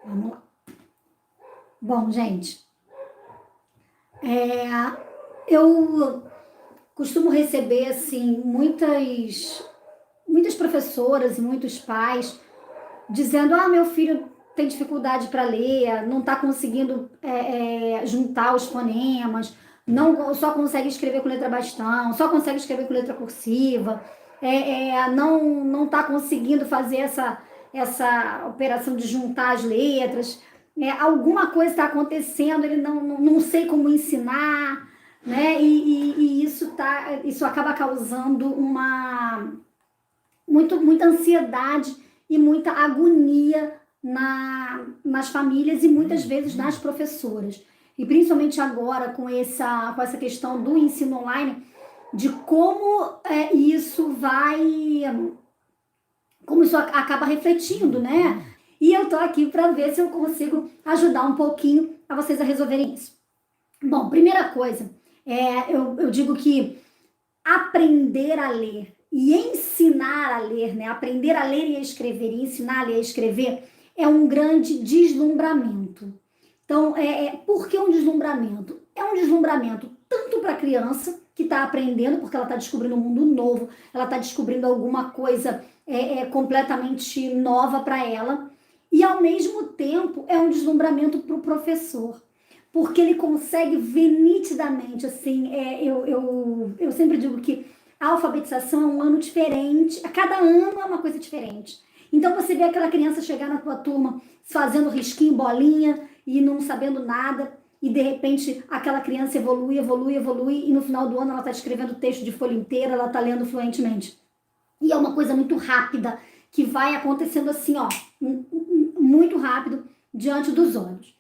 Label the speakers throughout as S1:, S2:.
S1: Vamos lá. Bom, gente, eu costumo receber, assim, muitas professoras e muitos pais dizendo, meu filho tem dificuldade para ler, não está conseguindo juntar os fonemas, não só consegue escrever com letra bastão, só consegue escrever com letra cursiva, não está conseguindo fazer essa operação de juntar as letras, alguma coisa está acontecendo, ele não sei como ensinar, né? E isso acaba causando muita ansiedade e muita agonia nas famílias e muitas vezes nas professoras. E principalmente agora com essa questão do ensino online, de como isso acaba refletindo, né? E eu tô aqui para ver se eu consigo ajudar um pouquinho a vocês a resolverem isso. Bom, primeira coisa, eu digo que aprender a ler e ensinar a ler, né? Aprender a ler e a escrever e ensinar a ler e a escrever é um grande deslumbramento. Então, por que um deslumbramento? É um deslumbramento tanto para a criança que está aprendendo, porque ela está descobrindo um mundo novo, ela está descobrindo alguma coisa completamente nova para ela, e ao mesmo tempo é um deslumbramento para o professor, porque ele consegue ver nitidamente, assim, eu sempre digo que a alfabetização é um ano diferente, a cada ano é uma coisa diferente. Então você vê aquela criança chegar na tua turma fazendo risquinho, bolinha e não sabendo nada, e de repente aquela criança evolui, e no final do ano ela está escrevendo texto de folha inteira, ela está lendo fluentemente. E é uma coisa muito rápida, que vai acontecendo assim, muito rápido diante dos olhos.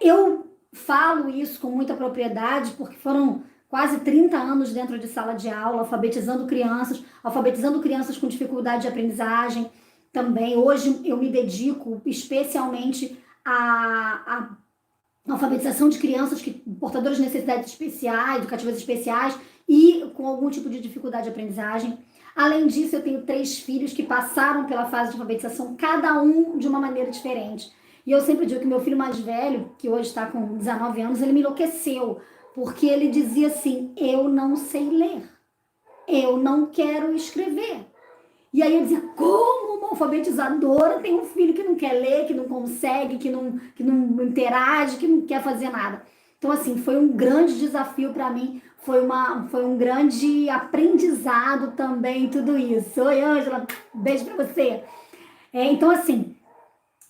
S1: Eu falo isso com muita propriedade, porque foram quase 30 anos dentro de sala de aula, alfabetizando crianças com dificuldade de aprendizagem também. Hoje eu me dedico especialmente à alfabetização de crianças portadoras de necessidades especiais, educativas especiais e com algum tipo de dificuldade de aprendizagem. Além disso, eu tenho 3 filhos que passaram pela fase de alfabetização, cada um de uma maneira diferente. E eu sempre digo que meu filho mais velho, que hoje está com 19 anos, ele me enlouqueceu, porque ele dizia assim, eu não sei ler, eu não quero escrever. E aí eu dizia, como uma alfabetizadora tem um filho que não quer ler, que não consegue, que não interage, que não quer fazer nada? Então, assim, foi um grande desafio para mim, foi um grande aprendizado também, tudo isso. Oi, Ângela, beijo para você. Então, assim,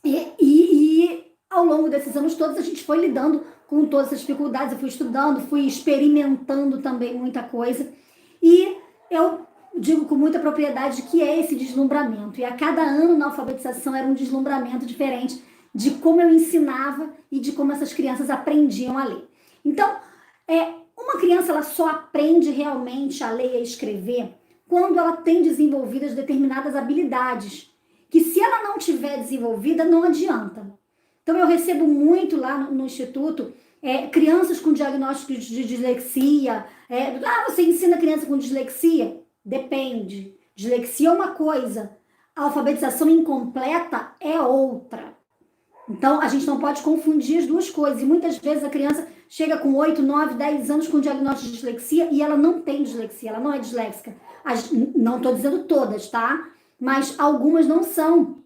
S1: e ao longo desses anos todos a gente foi lidando com todas essas dificuldades, eu fui estudando, fui experimentando também muita coisa, e eu digo com muita propriedade que é esse deslumbramento, e a cada ano na alfabetização era um deslumbramento diferente de como eu ensinava e de como essas crianças aprendiam a ler. Então, uma criança ela só aprende realmente a ler e a escrever quando ela tem desenvolvidas determinadas habilidades, que se ela não tiver desenvolvida, não adianta. Então eu recebo muito lá no Instituto crianças com diagnósticos de dislexia. Você ensina criança com dislexia? Depende. Dislexia é uma coisa, a alfabetização incompleta é outra. Então a gente não pode confundir as duas coisas. E muitas vezes a criança chega com 8, 9, 10 anos com diagnóstico de dislexia e ela não tem dislexia, ela não é disléxica. Não estou dizendo todas, tá? Mas algumas não são.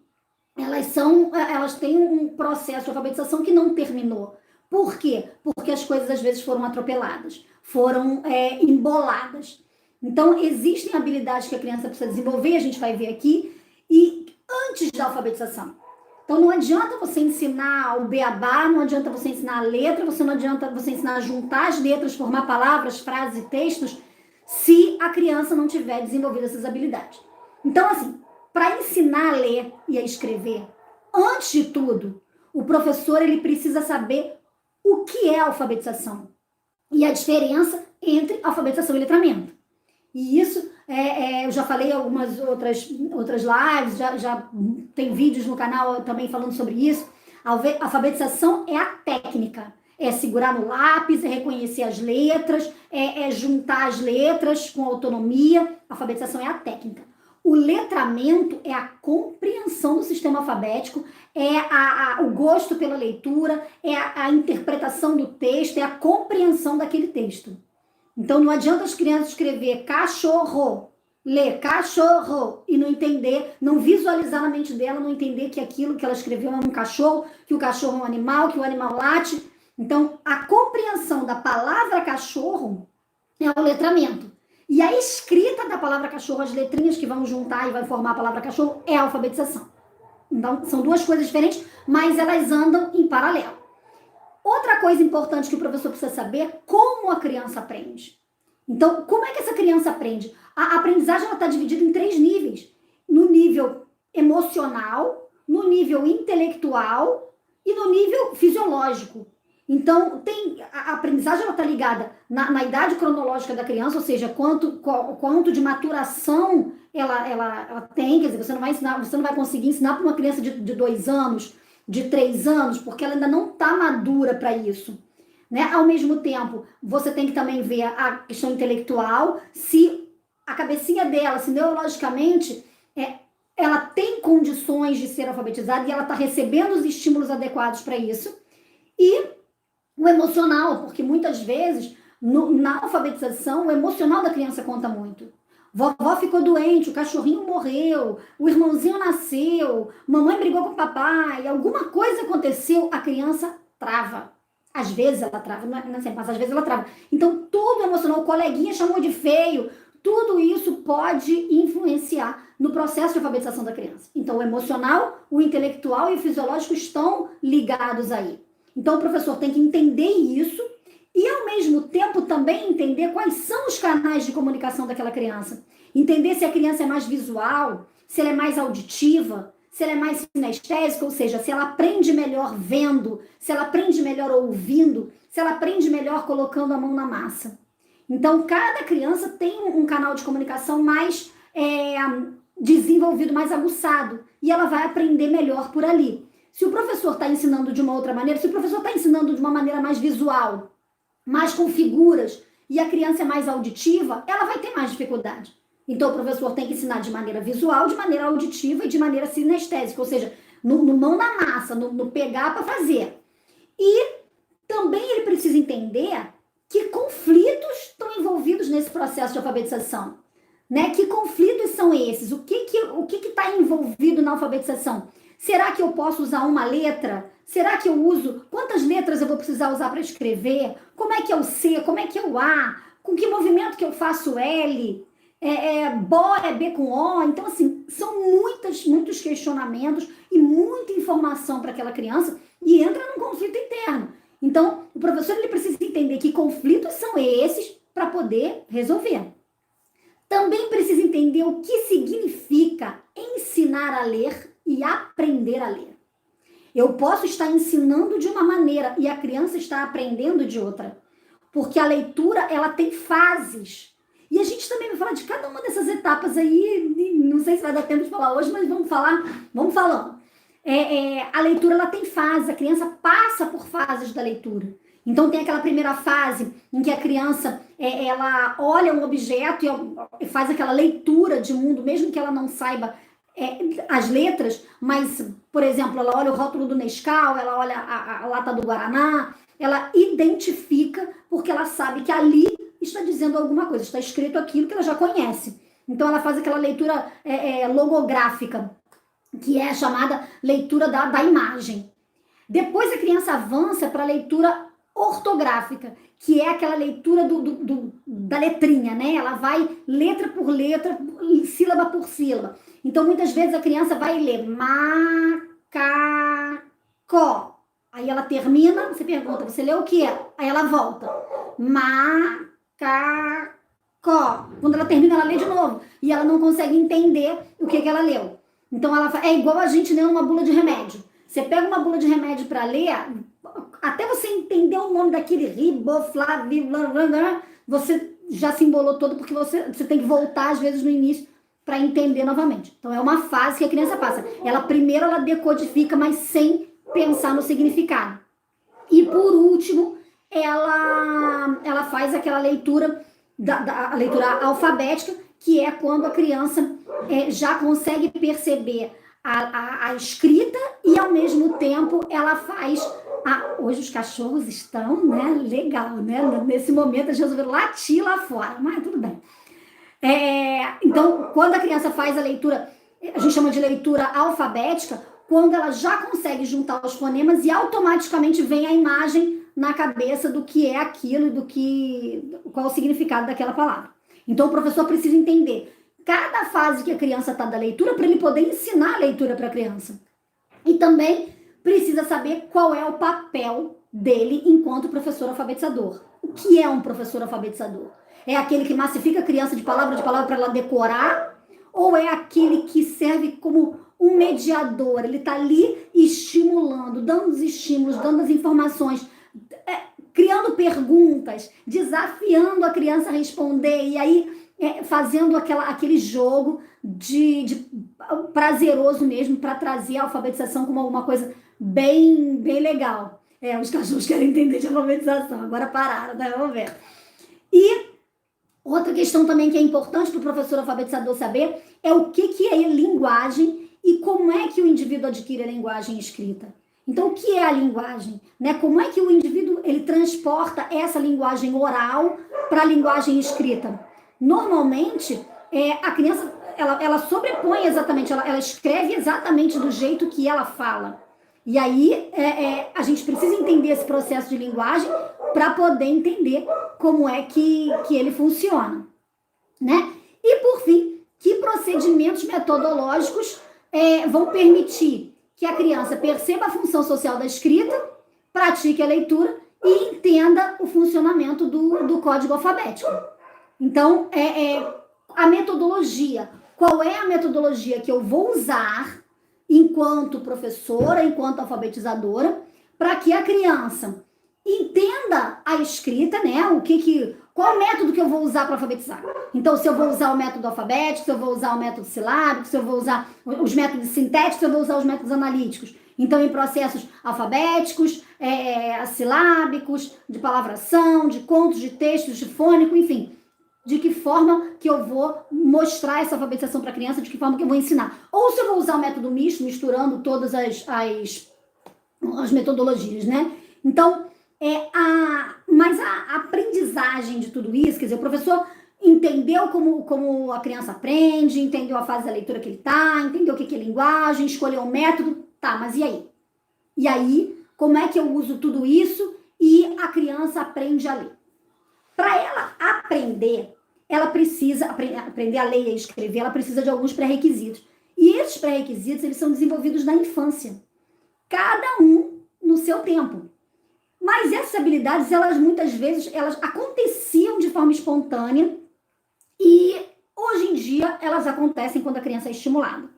S1: Elas têm um processo de alfabetização que não terminou. Por quê? Porque as coisas às vezes foram atropeladas, foram emboladas. Então, existem habilidades que a criança precisa desenvolver, a gente vai ver aqui, e antes da alfabetização. Então, não adianta você ensinar o beabá, não adianta você ensinar a letra, não adianta você ensinar a juntar as letras, formar palavras, frases e textos, se a criança não tiver desenvolvido essas habilidades. Então, assim, para ensinar a ler e a escrever, antes de tudo, o professor ele precisa saber o que é alfabetização e a diferença entre alfabetização e letramento. E isso, eu já falei em algumas outras lives, já tem vídeos no canal também falando sobre isso. A alfabetização é a técnica, é segurar no lápis, é reconhecer as letras, é juntar as letras com autonomia. A alfabetização é a técnica. O letramento é a compreensão do sistema alfabético, é o gosto pela leitura, é a interpretação do texto, é a compreensão daquele texto. Então, não adianta as crianças escrever cachorro, ler cachorro e não entender, não visualizar na mente dela, não entender que aquilo que ela escreveu é um cachorro, que o cachorro é um animal, que o animal late. Então, a compreensão da palavra cachorro é o letramento. E a escrita da palavra cachorro, as letrinhas que vão juntar e vai formar a palavra cachorro, é a alfabetização. Então, são duas coisas diferentes, mas elas andam em paralelo. Outra coisa importante que o professor precisa saber é como a criança aprende. Então, como é que essa criança aprende? A aprendizagem está dividida em 3 níveis. No nível emocional, no nível intelectual e no nível fisiológico. Então, a aprendizagem está ligada na idade cronológica da criança, ou seja, quanto de maturação ela tem. Quer dizer, você não vai conseguir ensinar para uma criança de 2 anos, de 3 anos, porque ela ainda não está madura para isso. Né? Ao mesmo tempo, você tem que também ver a questão intelectual, se a cabecinha dela, se neurologicamente, ela tem condições de ser alfabetizada e ela está recebendo os estímulos adequados para isso. E o emocional, porque muitas vezes, na alfabetização, o emocional da criança conta muito. Vovó ficou doente, o cachorrinho morreu, o irmãozinho nasceu, mamãe brigou com o papai, alguma coisa aconteceu, a criança trava. Às vezes ela trava, não é sempre, mas às vezes ela trava. Então, tudo emocional, o coleguinha chamou de feio, tudo isso pode influenciar no processo de alfabetização da criança. Então, o emocional, o intelectual e o fisiológico estão ligados aí. Então, o professor tem que entender isso e, ao mesmo tempo, também entender quais são os canais de comunicação daquela criança. Entender se a criança é mais visual, se ela é mais auditiva, se ela é mais sinestésica, ou seja, se ela aprende melhor vendo, se ela aprende melhor ouvindo, se ela aprende melhor colocando a mão na massa. Então, cada criança tem um canal de comunicação mais desenvolvido, mais aguçado, e ela vai aprender melhor por ali. Se o professor está ensinando de uma outra maneira, se o professor está ensinando de uma maneira mais visual, mais com figuras, e a criança é mais auditiva, ela vai ter mais dificuldade. Então, o professor tem que ensinar de maneira visual, de maneira auditiva e de maneira sinestésica, ou seja, no mão na massa, no pegar para fazer. E também ele precisa entender que conflitos estão envolvidos nesse processo de alfabetização. Né? Que conflitos são esses? O que está envolvido na alfabetização? Será que eu posso usar uma letra? Será que eu uso? Quantas letras eu vou precisar usar para escrever? Como é que é o C? Como é que é o A? Com que movimento que eu faço L? Bo é B com O? Então, assim, são muitos questionamentos e muita informação para aquela criança e entra num conflito interno. Então, o professor ele precisa entender que conflitos são esses para poder resolver. Também precisa entender o que significa ensinar a ler e aprender a ler. Eu posso estar ensinando de uma maneira e a criança está aprendendo de outra. Porque a leitura, ela tem fases. E a gente também vai falar de cada uma dessas etapas aí, não sei se vai dar tempo de falar hoje, mas vamos falando. A leitura, ela tem fases, a criança passa por fases da leitura. Então, tem aquela primeira fase em que a criança, ela olha um objeto e faz aquela leitura de mundo, mesmo que ela não saiba as letras, mas, por exemplo, ela olha o rótulo do Nescau, ela olha a lata do Guaraná, ela identifica porque ela sabe que ali está dizendo alguma coisa, está escrito aquilo que ela já conhece. Então, ela faz aquela leitura logográfica, que é a chamada leitura da imagem. Depois, a criança avança para a leitura ortográfica, que é aquela leitura da letrinha, né? Ela vai letra por letra, sílaba por sílaba. Então, muitas vezes a criança vai ler macaco. Aí ela termina, você pergunta, você leu o quê? Aí ela volta. Macaco. Quando ela termina, ela lê de novo. E ela não consegue entender o que ela leu. Então, é igual a gente lendo uma bula de remédio. Você pega uma bula de remédio para ler, até você entender o nome daquele riboflavir, você já se embolou todo, porque você tem que voltar, às vezes, no início, para entender novamente. Então, é uma fase que a criança passa. Primeiro ela decodifica, mas sem pensar no significado. E, por último, ela faz aquela leitura, a leitura alfabética, que é quando a criança já consegue perceber a escrita e, ao mesmo tempo, ela faz... hoje os cachorros estão, né, legal, né? Nesse momento, eles resolveram latir lá fora, mas tudo bem. Então, quando a criança faz a leitura, a gente chama de leitura alfabética, quando ela já consegue juntar os fonemas e automaticamente vem a imagem na cabeça do que é aquilo, qual é o significado daquela palavra. Então, o professor precisa entender cada fase que a criança está da leitura para ele poder ensinar a leitura para a criança. E também precisa saber qual é o papel dele enquanto professor alfabetizador. O que é um professor alfabetizador? É aquele que massifica a criança de palavra para ela decorar? Ou é aquele que serve como um mediador? Ele está ali estimulando, dando os estímulos, dando as informações, criando perguntas, desafiando a criança a responder, e aí fazendo aquele jogo de prazeroso mesmo, para trazer a alfabetização como alguma coisa bem, bem legal. Os cachorros querem entender de alfabetização, agora pararam, né? Vamos ver. E outra questão também que é importante para o professor alfabetizador saber é o que é linguagem e como é que o indivíduo adquire a linguagem escrita. Então, o que é a linguagem? Né? Como é que o indivíduo ele transporta essa linguagem oral para a linguagem escrita? Normalmente, a criança ela sobrepõe exatamente, ela escreve exatamente do jeito que ela fala. E aí, a gente precisa entender esse processo de linguagem para poder entender como é que ele funciona, né? E, por fim, que procedimentos metodológicos vão permitir que a criança perceba a função social da escrita, pratique a leitura e entenda o funcionamento do código alfabético. Então, a metodologia. Qual é a metodologia que eu vou usar enquanto professora, enquanto alfabetizadora, para que a criança entenda a escrita, né? Qual o método que eu vou usar para alfabetizar? Então, se eu vou usar o método alfabético, se eu vou usar o método silábico, se eu vou usar os métodos sintéticos, se eu vou usar os métodos analíticos. Então, em processos alfabéticos, silábicos, de palavração, de contos, de textos, de fônico, enfim. De que forma que eu vou mostrar essa alfabetização para a criança, de que forma que eu vou ensinar. Ou se eu vou usar o método misto, misturando todas as metodologias, né? Então, mas a aprendizagem de tudo isso, quer dizer, o professor entendeu como a criança aprende, entendeu a fase da leitura que ele está, entendeu o que é linguagem, escolheu o método, tá, mas e aí? E aí, como é que eu uso tudo isso e a criança aprende a ler? Para ela aprender, ela precisa aprender a ler e a escrever, ela precisa de alguns pré-requisitos. E esses pré-requisitos, eles são desenvolvidos na infância. Cada um no seu tempo. Mas essas habilidades, muitas vezes, elas aconteciam de forma espontânea e, hoje em dia, elas acontecem quando a criança é estimulada.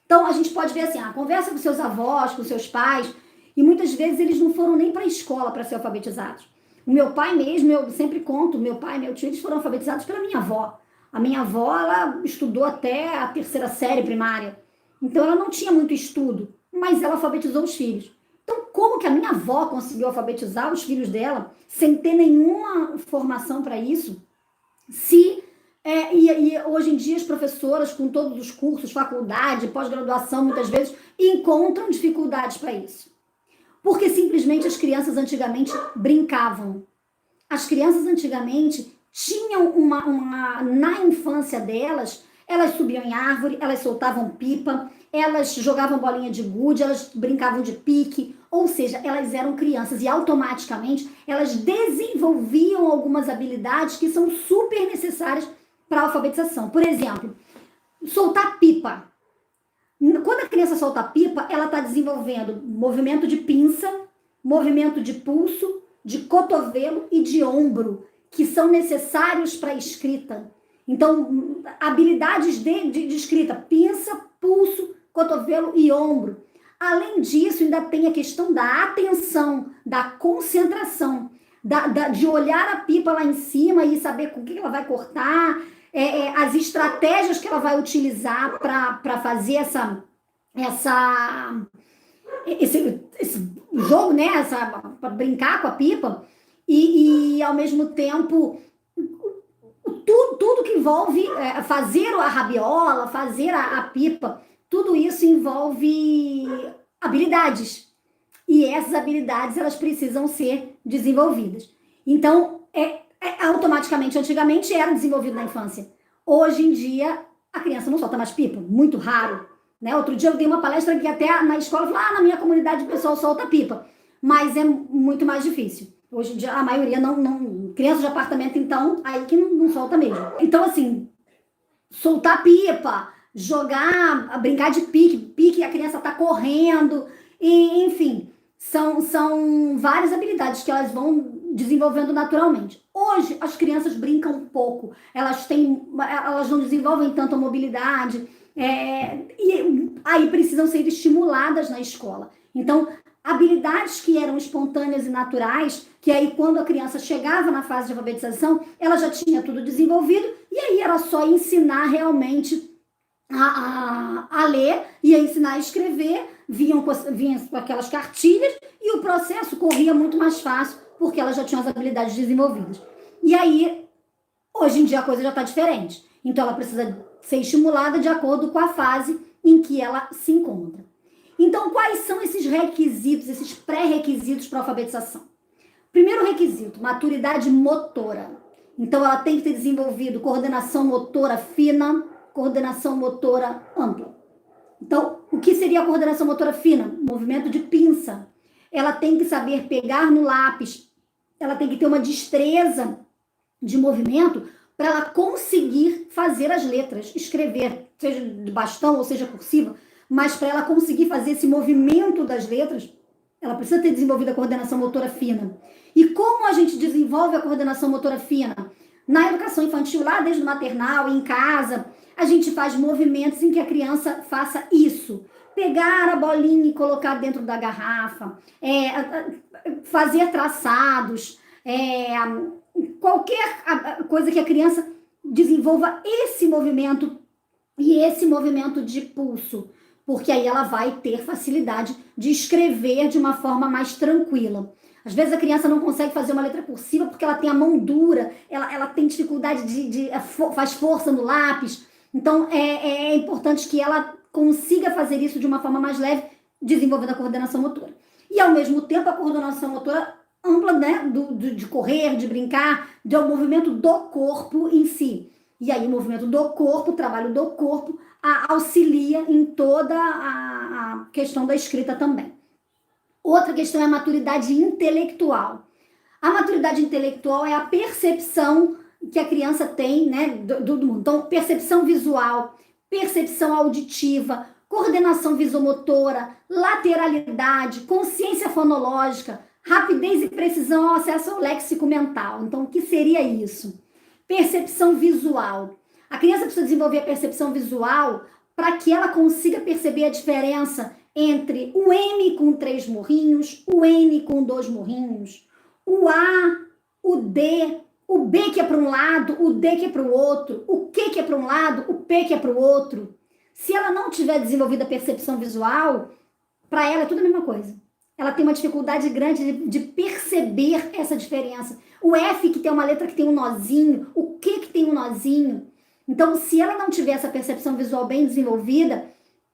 S1: Então, a gente pode ver assim, conversa com seus avós, com seus pais, e muitas vezes eles não foram nem para a escola para ser alfabetizados. O meu pai mesmo, eu sempre conto, meu pai e meu tio, eles foram alfabetizados pela minha avó. A minha avó, ela estudou até a 3ª série primária. Então, ela não tinha muito estudo, mas ela alfabetizou os filhos. Então, como que a minha avó conseguiu alfabetizar os filhos dela sem ter nenhuma formação para isso? E hoje em dia as professoras, com todos os cursos, faculdade, pós-graduação, muitas vezes, encontram dificuldades para isso. Porque simplesmente as crianças antigamente brincavam. As crianças antigamente tinham na infância delas, elas subiam em árvore, elas soltavam pipa, elas jogavam bolinha de gude, elas brincavam de pique, ou seja, elas eram crianças e automaticamente elas desenvolviam algumas habilidades que são super necessárias para a alfabetização. Por exemplo, soltar pipa. Quando a criança solta pipa, ela está desenvolvendo movimento de pinça, movimento de pulso, de cotovelo e de ombro, que são necessários para a escrita. Então, habilidades de escrita, pinça, pulso, cotovelo e ombro. Além disso, ainda tem a questão da atenção, da concentração, de olhar a pipa lá em cima e saber com o que ela vai cortar, as estratégias que ela vai utilizar para fazer esse jogo, né? Para brincar com a pipa e ao mesmo tempo tudo que envolve fazer a rabiola, fazer a pipa, tudo isso envolve habilidades. E essas habilidades, elas precisam ser desenvolvidas. Então, automaticamente, antigamente, era desenvolvido na infância. Hoje em dia, a criança não solta mais pipa, muito raro. Né? Outro dia eu dei uma palestra que até na escola, falou, na minha comunidade o pessoal solta pipa. Mas é muito mais difícil. Hoje em dia, a maioria não... Criança de apartamento, então, aí que não solta mesmo. Então, assim, soltar pipa, jogar, brincar de pique, a criança tá correndo, e, enfim, são várias habilidades que elas vão desenvolvendo naturalmente. Hoje, as crianças brincam um pouco, elas não desenvolvem tanto a mobilidade, e aí precisam ser estimuladas na escola. Então, habilidades que eram espontâneas e naturais, que aí quando a criança chegava na fase de alfabetização, ela já tinha tudo desenvolvido, e aí era só ensinar realmente a ler, ia ensinar a escrever, vinham com aquelas cartilhas, e o processo corria muito mais fácil, porque ela já tinha as habilidades desenvolvidas. E aí, hoje em dia a coisa já está diferente. Então ela precisa ser estimulada de acordo com a fase em que ela se encontra. Então, quais são esses requisitos, esses pré-requisitos para a alfabetização? Primeiro requisito, maturidade motora. Então, ela tem que ter desenvolvido coordenação motora fina, coordenação motora ampla. Então, o que seria a coordenação motora fina? Movimento de pinça. Ela tem que saber pegar no lápis, ela tem que ter uma destreza de movimento para ela conseguir fazer as letras, escrever, seja de bastão ou seja cursiva, mas para ela conseguir fazer esse movimento das letras, ela precisa ter desenvolvido a coordenação motora fina. E como a gente desenvolve a coordenação motora fina? Na educação infantil, lá desde o maternal, em casa, a gente faz movimentos em que a criança faça isso. Pegar a bolinha e colocar dentro da garrafa, fazer traçados, qualquer coisa que a criança desenvolva esse movimento e esse movimento de pulso, porque aí ela vai ter facilidade de escrever de uma forma mais tranquila. Às vezes a criança não consegue fazer uma letra cursiva porque ela tem a mão dura, ela tem dificuldade faz força no lápis. Então, é importante que ela consiga fazer isso de uma forma mais leve, desenvolvendo a coordenação motora. E, ao mesmo tempo, a coordenação motora ampla, né, de correr, de brincar, do movimento do corpo em si. E aí, o movimento do corpo, o trabalho do corpo, auxilia em toda a questão da escrita também. Outra questão é a maturidade intelectual. A maturidade intelectual é a percepção que a criança tem, né, do mundo. Então, percepção visual, percepção auditiva, coordenação visomotora, lateralidade, consciência fonológica, rapidez e precisão ao acesso ao léxico mental. Então, o que seria isso? Percepção visual. A criança precisa desenvolver a percepção visual para que ela consiga perceber a diferença entre o M com 3 morrinhos, o N com 2 morrinhos, o A, o D, o B que é para um lado, o D que é para o outro, o Q que é para um lado, o P que é para o outro. Se ela não tiver desenvolvido a percepção visual, para ela é tudo a mesma coisa. Ela tem uma dificuldade grande de perceber essa diferença. O F que tem uma letra que tem um nozinho, o Q que tem um nozinho. Então, se ela não tiver essa percepção visual bem desenvolvida,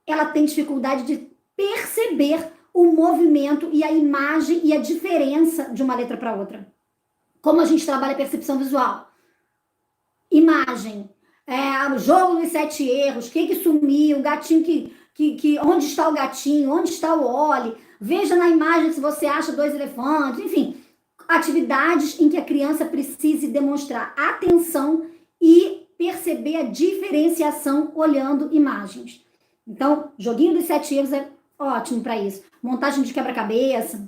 S1: ela tem dificuldade de perceber o movimento e a imagem e a diferença de uma letra para outra. Como a gente trabalha a percepção visual? Imagem, o jogo dos 7 erros, o que sumiu, o gatinho onde está o gatinho, onde está o Oli, veja na imagem se você acha 2 elefantes, enfim, atividades em que a criança precise demonstrar atenção e perceber a diferenciação olhando imagens. Então, joguinho dos 7 erros é ótimo para isso. Montagem de quebra-cabeça.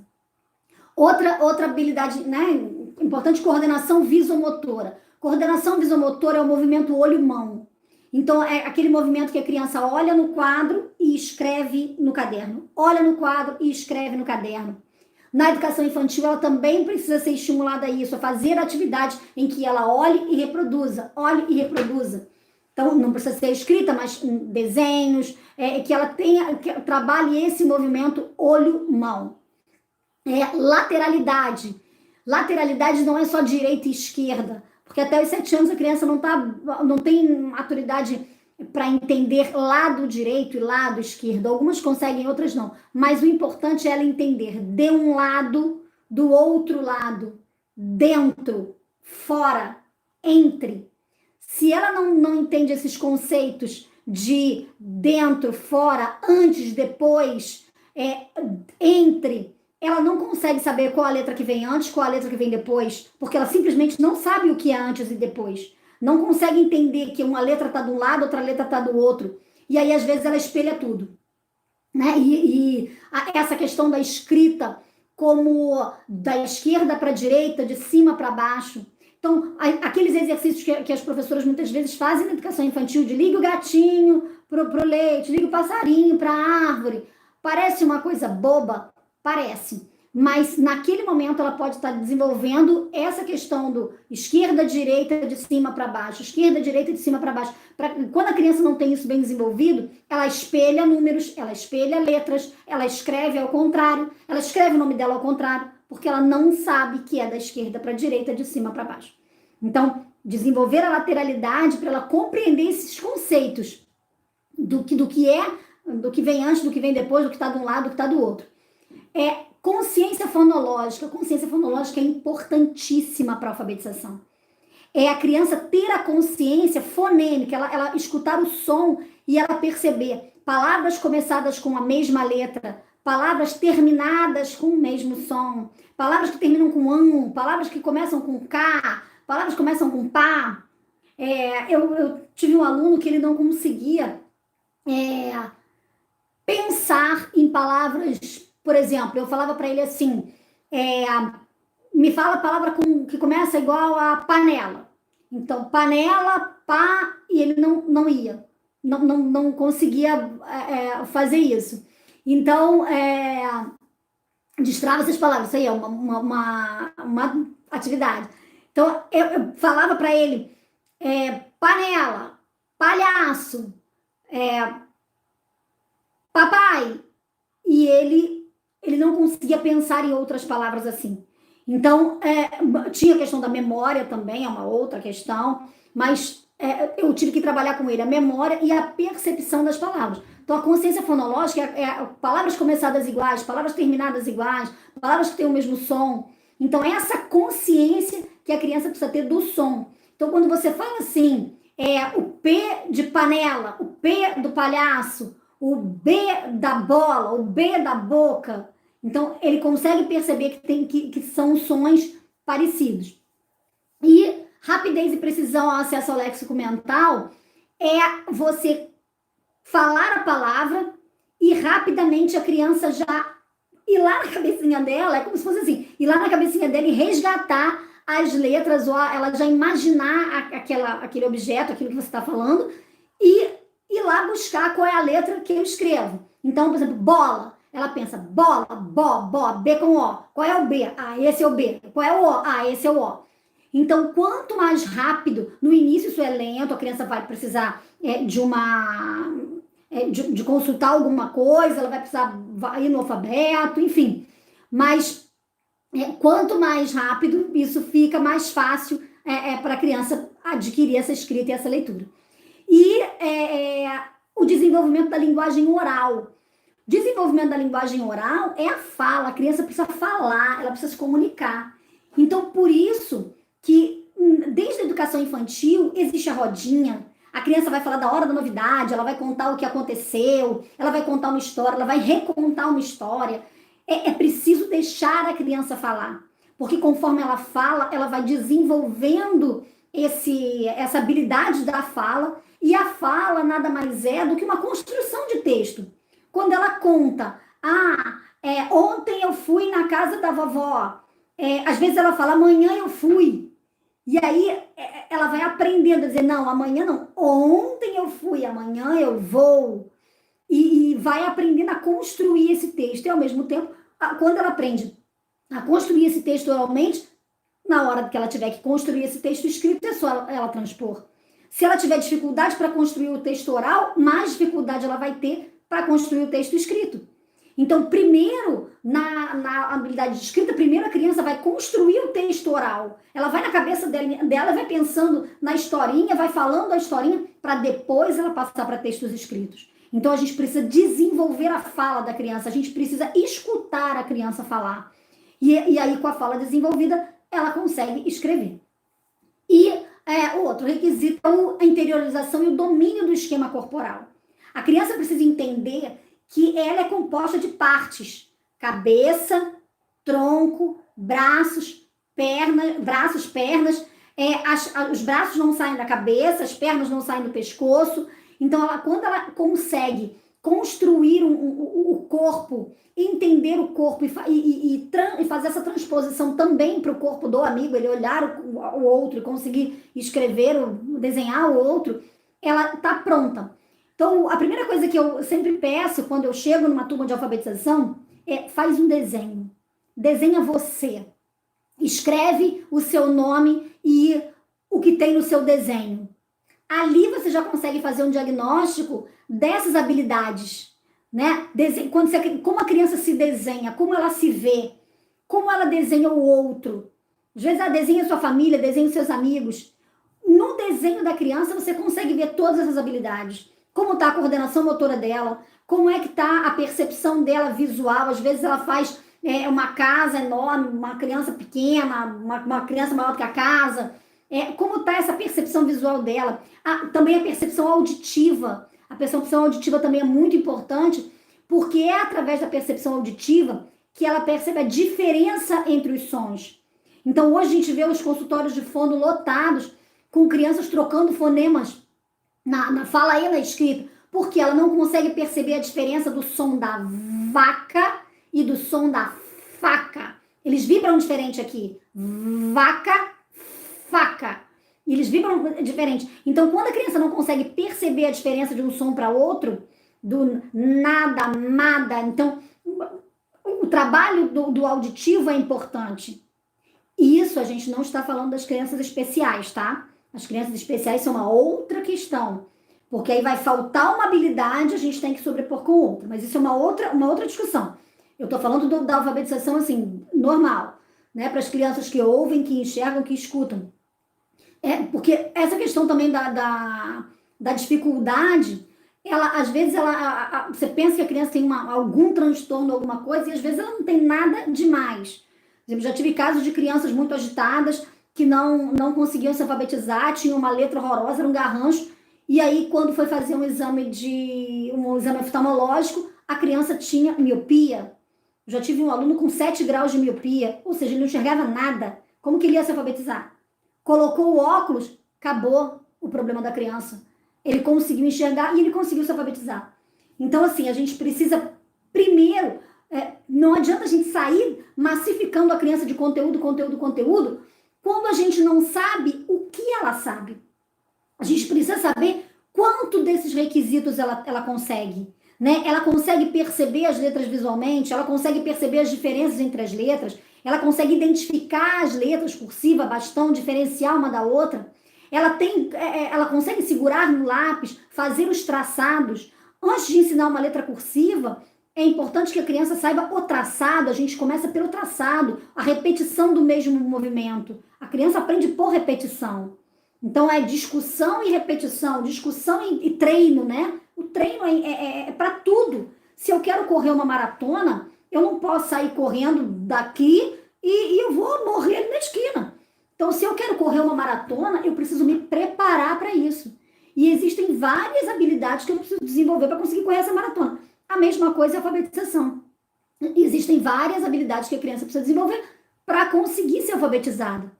S1: Outra habilidade, né, importante, coordenação visomotora. Coordenação visomotora é o movimento olho-mão. Então, é aquele movimento que a criança olha no quadro e escreve no caderno. Olha no quadro e escreve no caderno. Na educação infantil, ela também precisa ser estimulada a isso, a fazer atividades em que ela olhe e reproduza. Olhe e reproduza. Então, não precisa ser escrita, mas desenhos, que ela que trabalhe esse movimento olho-mão. Lateralidade. Lateralidade não é só direita e esquerda. Porque até os 7 anos a criança não tem maturidade para entender lado direito e lado esquerdo. Algumas conseguem, outras não. Mas o importante é ela entender de um lado, do outro lado, dentro, fora, entre. Se ela não entende esses conceitos de dentro, fora, antes, depois, entre, ela não consegue saber qual a letra que vem antes, qual a letra que vem depois, porque ela simplesmente não sabe o que é antes e depois. Não consegue entender que uma letra está de um lado, outra letra está do outro. E aí, às vezes, ela espelha tudo. Né? Essa questão da escrita como da esquerda para a direita, de cima para baixo. Então, aqueles exercícios que as professoras muitas vezes fazem na educação infantil, de liga o gatinho pro leite, liga o passarinho para a árvore. Parece uma coisa boba? Parece. Mas naquele momento ela pode estar desenvolvendo essa questão do esquerda, direita, de cima para baixo, esquerda, direita, de cima para baixo. Quando a criança não tem isso bem desenvolvido, ela espelha números, ela espelha letras, ela escreve ao contrário, ela escreve o nome dela ao contrário, porque ela não sabe que é da esquerda para a direita, de cima para baixo. Então, desenvolver a lateralidade para ela compreender esses conceitos do que vem antes, do que vem depois, do que está de um lado, do que está do outro. Consciência fonológica é importantíssima para a alfabetização. É a criança ter a consciência fonêmica, ela escutar o som e ela perceber palavras começadas com a mesma letra, palavras terminadas com o mesmo som, palavras que terminam com an, palavras que começam com k, palavras que começam com pá. Eu tive um aluno que ele não conseguia pensar em palavras. Por exemplo, eu falava para ele assim, me fala a palavra que começa igual a panela. Então, panela, pá, e ele não ia. Não conseguia fazer isso. Então, destrava essas palavras. Isso aí é uma atividade. Então, eu falava para ele, panela, palhaço, papai. E ele não conseguia pensar em outras palavras assim. Então, tinha a questão da memória também, é uma outra questão, mas eu tive que trabalhar com ele a memória e a percepção das palavras. Então, a consciência fonológica palavras começadas iguais, palavras terminadas iguais, palavras que têm o mesmo som. Então, essa consciência que a criança precisa ter do som. Então, quando você fala assim, o P de panela, o P do palhaço, o B da bola, o B da boca. Então, ele consegue perceber que são sons parecidos. E rapidez e precisão ao acesso ao léxico mental é você falar a palavra e rapidamente a criança já ir lá na cabecinha dela, é como se fosse assim, ir lá na cabecinha dela e resgatar as letras, ou ela já imaginar aquele objeto, aquilo que você está falando, e ir lá buscar qual é a letra que eu escrevo. Então, por exemplo, bola. Ela pensa, bola, bó, B com O. Qual é o B? Ah, esse é o B. Qual é o O? Ah, esse é o O. Então, quanto mais rápido, no início isso é lento, a criança vai precisar de consultar alguma coisa, ela vai precisar ir no alfabeto, enfim. Mas quanto mais rápido, isso fica mais fácil para a criança adquirir essa escrita e essa leitura. E o desenvolvimento da linguagem oral. Desenvolvimento da linguagem oral é a fala, a criança precisa falar, ela precisa se comunicar. Então, por isso que desde a educação infantil existe a rodinha, a criança vai falar da hora da novidade, ela vai contar o que aconteceu, ela vai contar uma história, ela vai recontar uma história. É preciso deixar a criança falar, porque conforme ela fala, ela vai desenvolvendo essa habilidade da fala, e a fala nada mais é do que uma construção de texto. Quando ela conta, ontem eu fui na casa da vovó, às vezes ela fala, amanhã eu fui, e aí ela vai aprendendo a dizer, não, amanhã não, ontem eu fui, amanhã eu vou, e vai aprendendo a construir esse texto, e ao mesmo tempo, quando ela aprende a construir esse texto oralmente, na hora que ela tiver que construir esse texto escrito, é só ela transpor. Se ela tiver dificuldade para construir o texto oral, mais dificuldade ela vai ter para construir o texto escrito. Então, primeiro, na habilidade de escrita, primeiro a criança vai construir o texto oral. Ela vai na cabeça dela, vai pensando na historinha, vai falando a historinha, para depois ela passar para textos escritos. Então, a gente precisa desenvolver a fala da criança, a gente precisa escutar a criança falar. E aí, com a fala desenvolvida, ela consegue escrever. E o outro requisito é a interiorização e o domínio do esquema corporal. A criança precisa entender que ela é composta de partes: cabeça, tronco, braços, pernas. Os braços não saem da cabeça, as pernas não saem do pescoço. Então, quando ela consegue construir o corpo, entender o corpo e fazer essa transposição também para o corpo do amigo, ele olhar o outro e conseguir escrever, desenhar o outro, ela está pronta. Então, a primeira coisa que eu sempre peço quando eu chego numa turma de alfabetização é: faz um desenho. Desenha você. Escreve o seu nome e o que tem no seu desenho. Ali você já consegue fazer um diagnóstico dessas habilidades, né? Como a criança se desenha, como ela se vê, como ela desenha o outro. Às vezes ela desenha a sua família, desenha os seus amigos. No desenho da criança você consegue ver todas essas habilidades. Como está a coordenação motora dela, como é que está a percepção dela visual. Às vezes ela faz uma casa enorme, uma criança pequena, uma criança maior do que a casa. Como está essa percepção visual dela. Também a percepção auditiva. A percepção auditiva também é muito importante, porque é através da percepção auditiva que ela percebe a diferença entre os sons. Então, hoje a gente vê os consultórios de fono lotados, com crianças trocando fonemas na fala e na escrita, porque ela não consegue perceber a diferença do som da vaca e do som da faca. Eles vibram diferente aqui. Vaca, faca. Eles vibram diferente. Então, quando a criança não consegue perceber a diferença de um som para outro, do nada, mada, então o trabalho do auditivo é importante. E isso a gente não está falando das crianças especiais, tá? As crianças especiais são uma outra questão. Porque aí vai faltar uma habilidade, a gente tem que sobrepor com outra. Mas isso é uma outra discussão. Eu estou falando da alfabetização, assim, normal, né? Para as crianças que ouvem, que enxergam, que escutam. Porque essa questão também da dificuldade, às vezes, você pensa que a criança tem algum transtorno, alguma coisa, e às vezes ela não tem nada demais. Por exemplo, já tive casos de crianças muito agitadas, que não conseguiam se alfabetizar, tinham uma letra horrorosa, era um garrancho, e aí quando foi fazer um exame oftalmológico, a criança tinha miopia. Já tive um aluno com 7 graus de miopia, ou seja, ele não enxergava nada. Como que ele ia se alfabetizar? Colocou o óculos, acabou o problema da criança. Ele conseguiu enxergar e ele conseguiu se alfabetizar. Então, assim, a gente precisa, primeiro, não adianta a gente sair massificando a criança de conteúdo, quando a gente não sabe o que ela sabe. A gente precisa saber quanto desses requisitos ela consegue. Né? Ela consegue perceber as letras visualmente, ela consegue perceber as diferenças entre as letras, ela consegue identificar as letras cursiva, bastão, diferenciar uma da outra. Ela consegue segurar no lápis, fazer os traçados. Antes de ensinar uma letra cursiva, é importante que a criança saiba o traçado. A gente começa pelo traçado, a repetição do mesmo movimento. A criança aprende por repetição. Então, é discussão e repetição, discussão e treino, né? O treino é para tudo. Se eu quero correr uma maratona, eu não posso sair correndo daqui e eu vou morrer ali na esquina. Então, se eu quero correr uma maratona, eu preciso me preparar para isso. E existem várias habilidades que eu preciso desenvolver para conseguir correr essa maratona. A mesma coisa é a alfabetização. Existem várias habilidades que a criança precisa desenvolver para conseguir ser alfabetizada.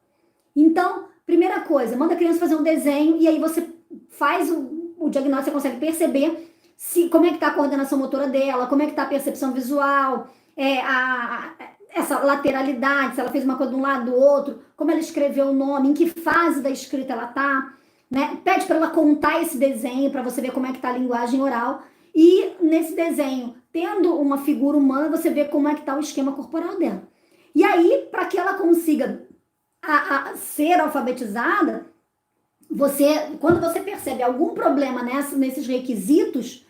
S1: Então, primeira coisa, manda a criança fazer um desenho e aí você faz o diagnóstico, você consegue perceber como é que está a coordenação motora dela, como é que está a percepção visual, essa lateralidade, se ela fez uma coisa de um lado do outro, como ela escreveu o nome, em que fase da escrita ela está, né? Pede para ela contar esse desenho para você ver como é que está a linguagem oral. E nesse desenho, tendo uma figura humana, você vê como é que está o esquema corporal dela. E aí, para que ela consiga ser alfabetizada, quando você percebe algum problema nesses requisitos,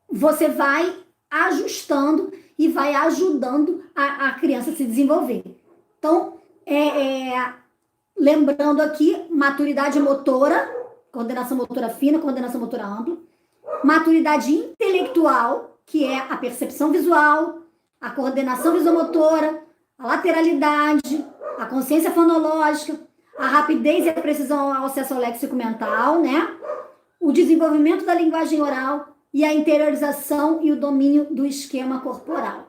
S1: você vai ajustando e vai ajudando a criança a se desenvolver. Então, lembrando aqui, maturidade motora, coordenação motora fina, coordenação motora ampla, maturidade intelectual, que é a percepção visual, a coordenação visomotora, a lateralidade, a consciência fonológica, a rapidez e a precisão ao acesso ao léxico mental, né? O desenvolvimento da linguagem oral e a interiorização e o domínio do esquema corporal.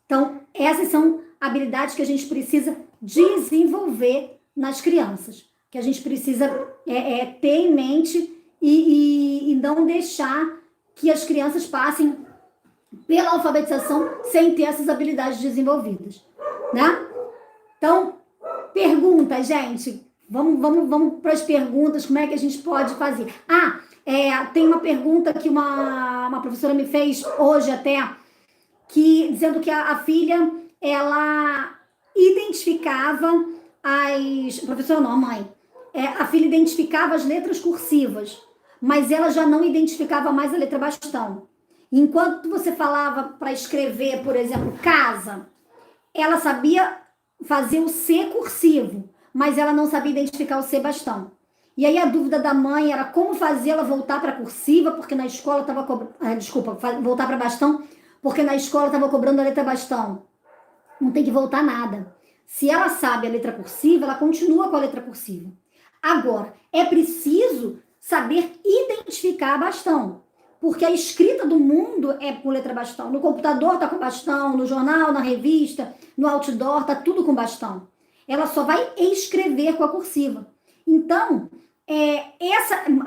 S1: Então, essas são habilidades que a gente precisa desenvolver nas crianças, que a gente precisa ter em mente e não deixar que as crianças passem pela alfabetização sem ter essas habilidades desenvolvidas, né? Então, pergunta, gente. Vamos para as perguntas, como é que a gente pode fazer? Tem uma pergunta que uma professora me fez hoje até, dizendo que a filha, ela identificava professora não, a mãe, a filha identificava as letras cursivas, mas ela já não identificava mais a letra bastão. Enquanto você falava para escrever, por exemplo, casa, ela sabia fazer o C cursivo, mas ela não sabia identificar o C bastão. E aí a dúvida da mãe era como fazer ela voltar para cursiva, porque na escola estava voltar para bastão, porque na escola estava cobrando a letra bastão. Não tem que voltar nada. Se ela sabe a letra cursiva, ela continua com a letra cursiva. Agora, é preciso saber identificar bastão, porque a escrita do mundo é por letra bastão. No computador está com bastão, no jornal, na revista, no outdoor, está tudo com bastão. Ela só vai escrever com a cursiva. Então,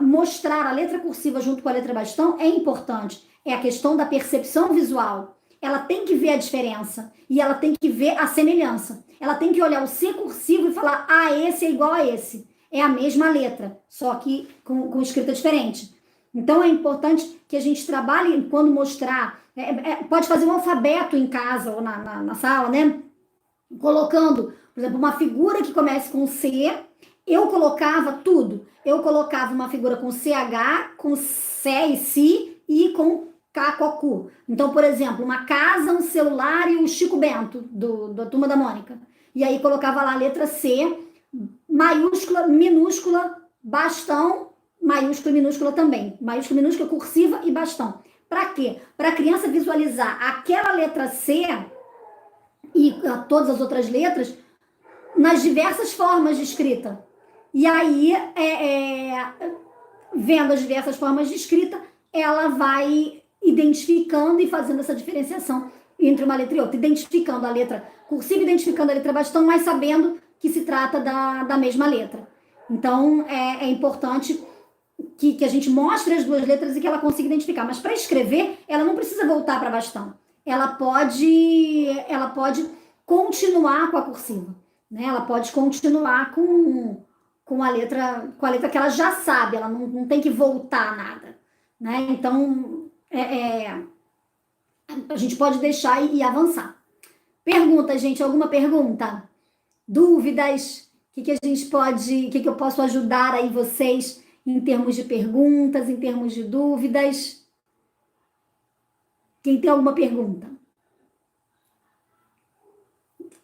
S1: mostrar a letra cursiva junto com a letra bastão é importante. É a questão da percepção visual. Ela tem que ver a diferença e ela tem que ver a semelhança. Ela tem que olhar o C cursivo e falar, esse é igual a esse. É a mesma letra, só que com escrita diferente. Então, é importante que a gente trabalhe quando mostrar. Pode fazer um alfabeto em casa ou na sala, né? Colocando, por exemplo, uma figura que comece com C. Eu colocava tudo. Eu colocava uma figura com CH, com C e Si e com K, Cocu. Então, por exemplo, uma casa, um celular e o Chico Bento, da Turma da Mônica. E aí colocava lá a letra C, maiúscula, minúscula, bastão, maiúscula e minúscula também. Maiúscula, minúscula, cursiva e bastão. Para quê? Para a criança visualizar aquela letra C e todas as outras letras nas diversas formas de escrita. E aí, vendo as diversas formas de escrita, ela vai identificando e fazendo essa diferenciação entre uma letra e outra. Identificando a letra cursiva, identificando a letra bastão, mas sabendo que se trata da mesma letra. Então, é importante que a gente mostre as duas letras e que ela consiga identificar. Mas para escrever, ela não precisa voltar para bastão. Ela pode continuar com a cursiva, né? Ela pode continuar com a letra que ela já sabe, ela não tem que voltar nada, né? Então, a gente pode deixar e avançar. Pergunta, gente, alguma pergunta? Dúvidas? O que a gente pode, o que eu posso ajudar aí vocês em termos de perguntas, em termos de dúvidas? Quem tem alguma pergunta?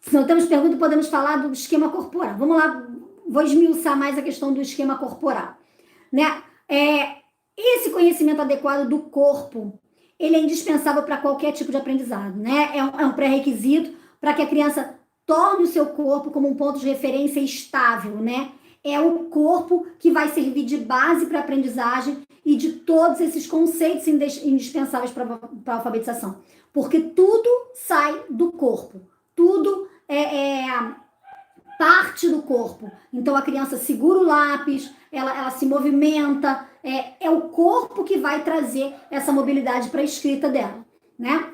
S1: Se não temos pergunta, podemos falar do esquema corporal. Vamos lá, vou esmiuçar mais a questão do esquema corporal, né? Esse conhecimento adequado do corpo, ele é indispensável para qualquer tipo de aprendizado, né? É um pré-requisito para que a criança torne o seu corpo como um ponto de referência estável, né? É o corpo que vai servir de base para a aprendizagem e de todos esses conceitos indispensáveis para a alfabetização. Porque tudo sai do corpo, tudo é parte do corpo. Então, a criança segura o lápis, ela se movimenta, é o corpo que vai trazer essa mobilidade para a escrita dela, né?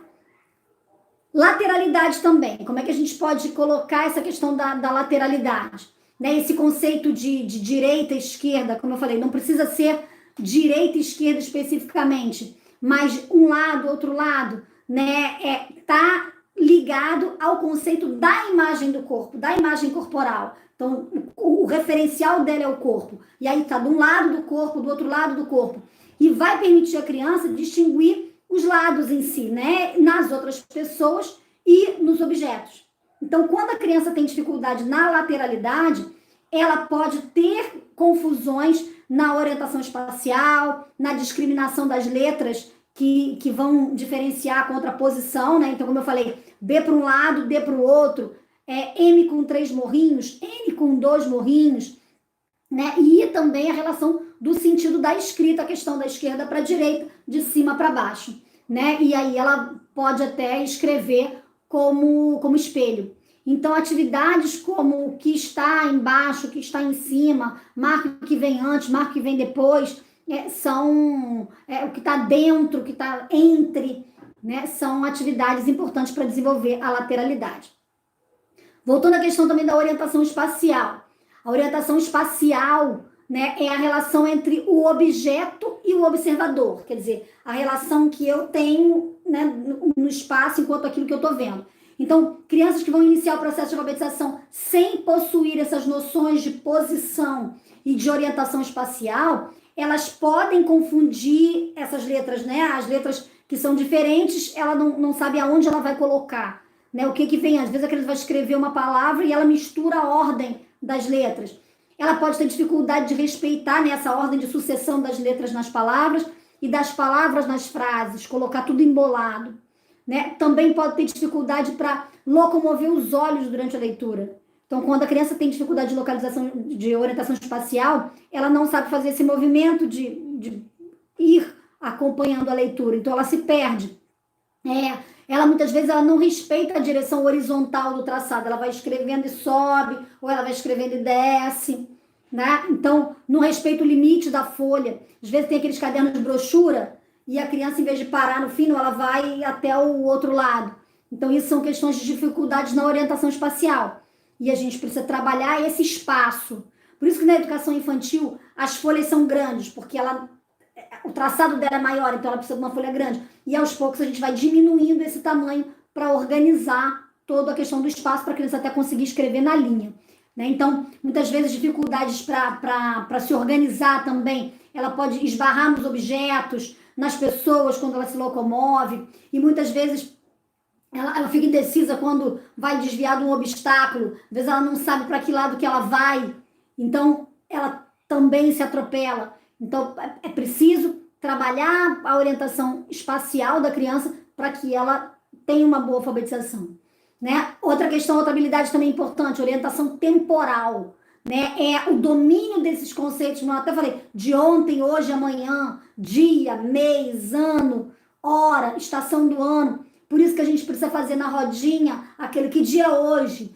S1: Lateralidade também. Como é que a gente pode colocar essa questão da lateralidade? Né? Esse conceito de direita e esquerda, como eu falei, não precisa ser direita e esquerda especificamente, mas um lado, outro lado, né? Tá ligado ao conceito da imagem do corpo, da imagem corporal. Então, o referencial dela é o corpo. E aí tá de um lado do corpo, do outro lado do corpo. E vai permitir a criança distinguir os lados em si, né? Nas outras pessoas e nos objetos. Então, quando a criança tem dificuldade na lateralidade, ela pode ter confusões na orientação espacial, na discriminação das letras que vão diferenciar a contraposição, né? Então, como eu falei, B para um lado, D para o outro, M com 3 morrinhos, N com 2 morrinhos, né? E também a relação do sentido da escrita, a questão da esquerda para a direita, de cima para baixo, né? E aí ela pode até escrever como espelho. Então, atividades como o que está embaixo, o que está em cima, marque o que vem antes, marque o que vem depois, são o que está dentro, o que está entre, né? São atividades importantes para desenvolver a lateralidade. Voltando à questão também da orientação espacial. A orientação espacial, né, é a relação entre o objeto e o observador, quer dizer, a relação que eu tenho, né, no espaço enquanto aquilo que eu estou vendo. Então, crianças que vão iniciar o processo de alfabetização sem possuir essas noções de posição e de orientação espacial, elas podem confundir essas letras, né? As letras que são diferentes, ela não sabe aonde ela vai colocar, né? O que vem. Às vezes a criança vai escrever uma palavra e ela mistura a ordem das letras. Ela pode ter dificuldade de respeitar, né, essa ordem de sucessão das letras nas palavras e das palavras nas frases, colocar tudo embolado. Né? Também pode ter dificuldade para locomover os olhos durante a leitura. Então, quando a criança tem dificuldade de localização, de orientação espacial, ela não sabe fazer esse movimento de ir acompanhando a leitura. Então, ela se perde. Ela muitas vezes ela não respeita a direção horizontal do traçado. Ela vai escrevendo e sobe, ou ela vai escrevendo e desce. Né? Então, não respeita o limite da folha. Às vezes tem aqueles cadernos de brochura, e a criança, em vez de parar no fim, ela vai até o outro lado. Então, isso são questões de dificuldades na orientação espacial. E a gente precisa trabalhar esse espaço. Por isso que na educação infantil, as folhas são grandes, porque o traçado dela é maior, então ela precisa de uma folha grande. E aos poucos a gente vai diminuindo esse tamanho para organizar toda a questão do espaço para a criança até conseguir escrever na linha. Né? Então, muitas vezes, dificuldades para se organizar também. Ela pode esbarrar nos objetos, nas pessoas quando ela se locomove, e muitas vezes ela fica indecisa quando vai desviar de um obstáculo, às vezes ela não sabe para que lado que ela vai, então ela também se atropela. Então é preciso trabalhar a orientação espacial da criança para que ela tenha uma boa alfabetização. Né? Outra questão, outra habilidade também importante, orientação temporal. Né? É o domínio desses conceitos, eu até falei, de ontem, hoje, amanhã, dia, mês, ano, hora, estação do ano. Por isso que a gente precisa fazer na rodinha aquele que dia é hoje.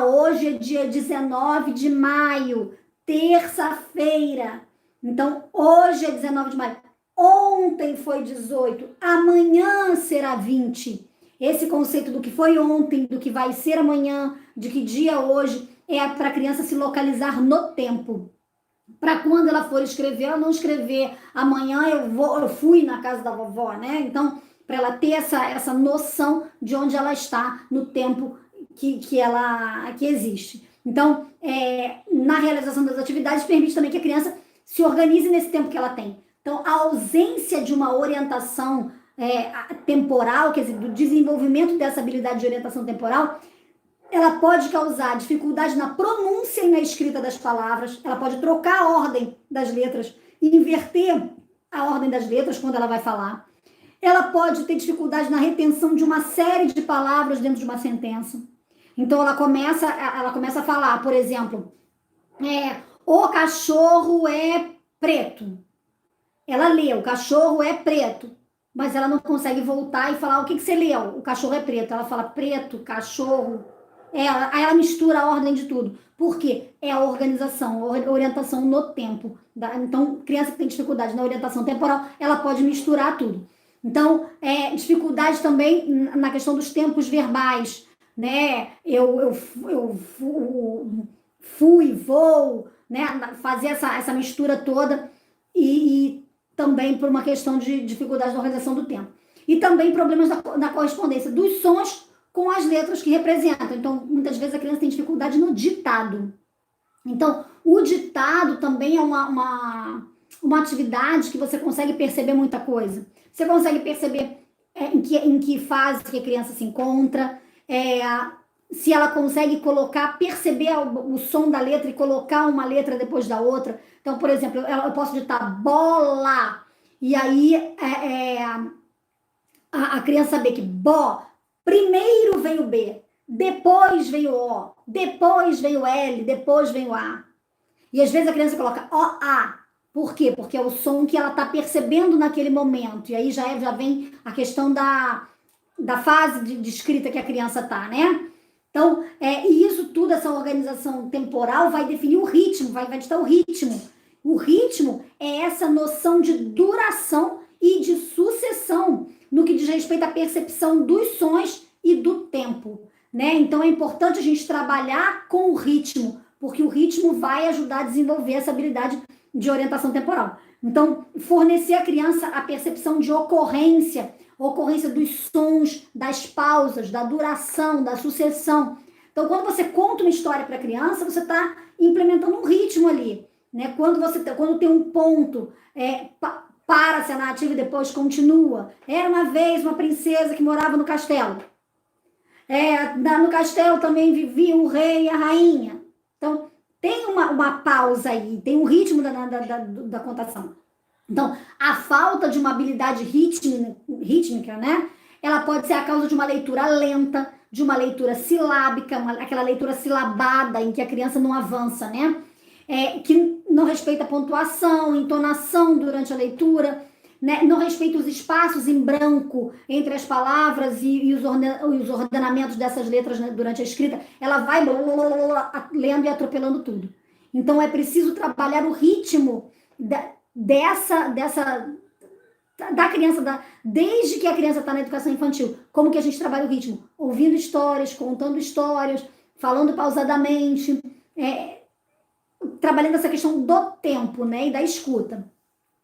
S1: Hoje é dia 19 de maio, terça-feira. Então, hoje é 19 de maio. Ontem foi 18, amanhã será 20. Esse conceito do que foi ontem, do que vai ser amanhã, de que dia é hoje, é para a criança se localizar no tempo. Para quando ela for escrever, ela não escrever amanhã eu fui na casa da vovó, né? Então, para ela ter essa noção de onde ela está no tempo que existe. Então, na realização das atividades, permite também que a criança se organize nesse tempo que ela tem. Então, a ausência de uma orientação temporal, quer dizer, do desenvolvimento dessa habilidade de orientação temporal, ela pode causar dificuldade na pronúncia e na escrita das palavras, ela pode trocar a ordem das letras e inverter a ordem das letras quando ela vai falar. Ela pode ter dificuldade na retenção de uma série de palavras dentro de uma sentença. Então, ela começa a falar, por exemplo, o cachorro é preto. Ela lê, o cachorro é preto, mas ela não consegue voltar e falar, o que você leu? O cachorro é preto. Ela fala preto, cachorro. Aí ela mistura a ordem de tudo. Por quê? É a organização, a orientação no tempo. Então, criança que tem dificuldade na orientação temporal, ela pode misturar tudo. Então, dificuldade também na questão dos tempos verbais, né? Eu fui, vou, né? Fazer essa mistura toda e também por uma questão de dificuldade na organização do tempo. E também problemas na correspondência dos sons com as letras que representam. Então, muitas vezes a criança tem dificuldade no ditado. Então, o ditado também é uma atividade que você consegue perceber muita coisa. Você consegue perceber em que fase que a criança se encontra, se ela consegue perceber o som da letra e colocar uma letra depois da outra. Então, por exemplo, eu posso digitar bola, e aí a criança saber que primeiro veio B, depois veio O, depois veio L, depois veio A. E às vezes a criança coloca O-A. Por quê? Porque é o som que ela está percebendo naquele momento. E aí já vem a questão da fase de escrita que a criança está, né? Então, e isso tudo, essa organização temporal vai definir o ritmo, vai ditar o ritmo. O ritmo é essa noção de duração e de sucessão no que diz respeito à percepção dos sons e do tempo, né? Então, é importante a gente trabalhar com o ritmo, porque o ritmo vai ajudar a desenvolver essa habilidade de orientação temporal. Então, fornecer à criança a percepção de ocorrência dos sons, das pausas, da duração, da sucessão. Então, quando você conta uma história para a criança, você está implementando um ritmo ali, né? Quando tem um ponto, para-se a narrativa e depois continua. Era uma vez uma princesa que morava no castelo. No castelo também vivia o rei e a rainha. Então, tem uma pausa aí, tem um ritmo da contação. Então, a falta de uma habilidade rítmica, né? Ela pode ser a causa de uma leitura lenta, de uma leitura silábica, aquela leitura silabada em que a criança não avança, né? Que não respeita a pontuação, entonação durante a leitura, né? Não respeita os espaços em branco entre as palavras e os ordenamentos dessas letras, né, durante a escrita. Ela vai lendo e atropelando tudo. Então, é preciso trabalhar o ritmo da criança, desde que a criança está na educação infantil. Como que a gente trabalha o ritmo? Ouvindo histórias, contando histórias, falando pausadamente, trabalhando essa questão do tempo, né, e da escuta.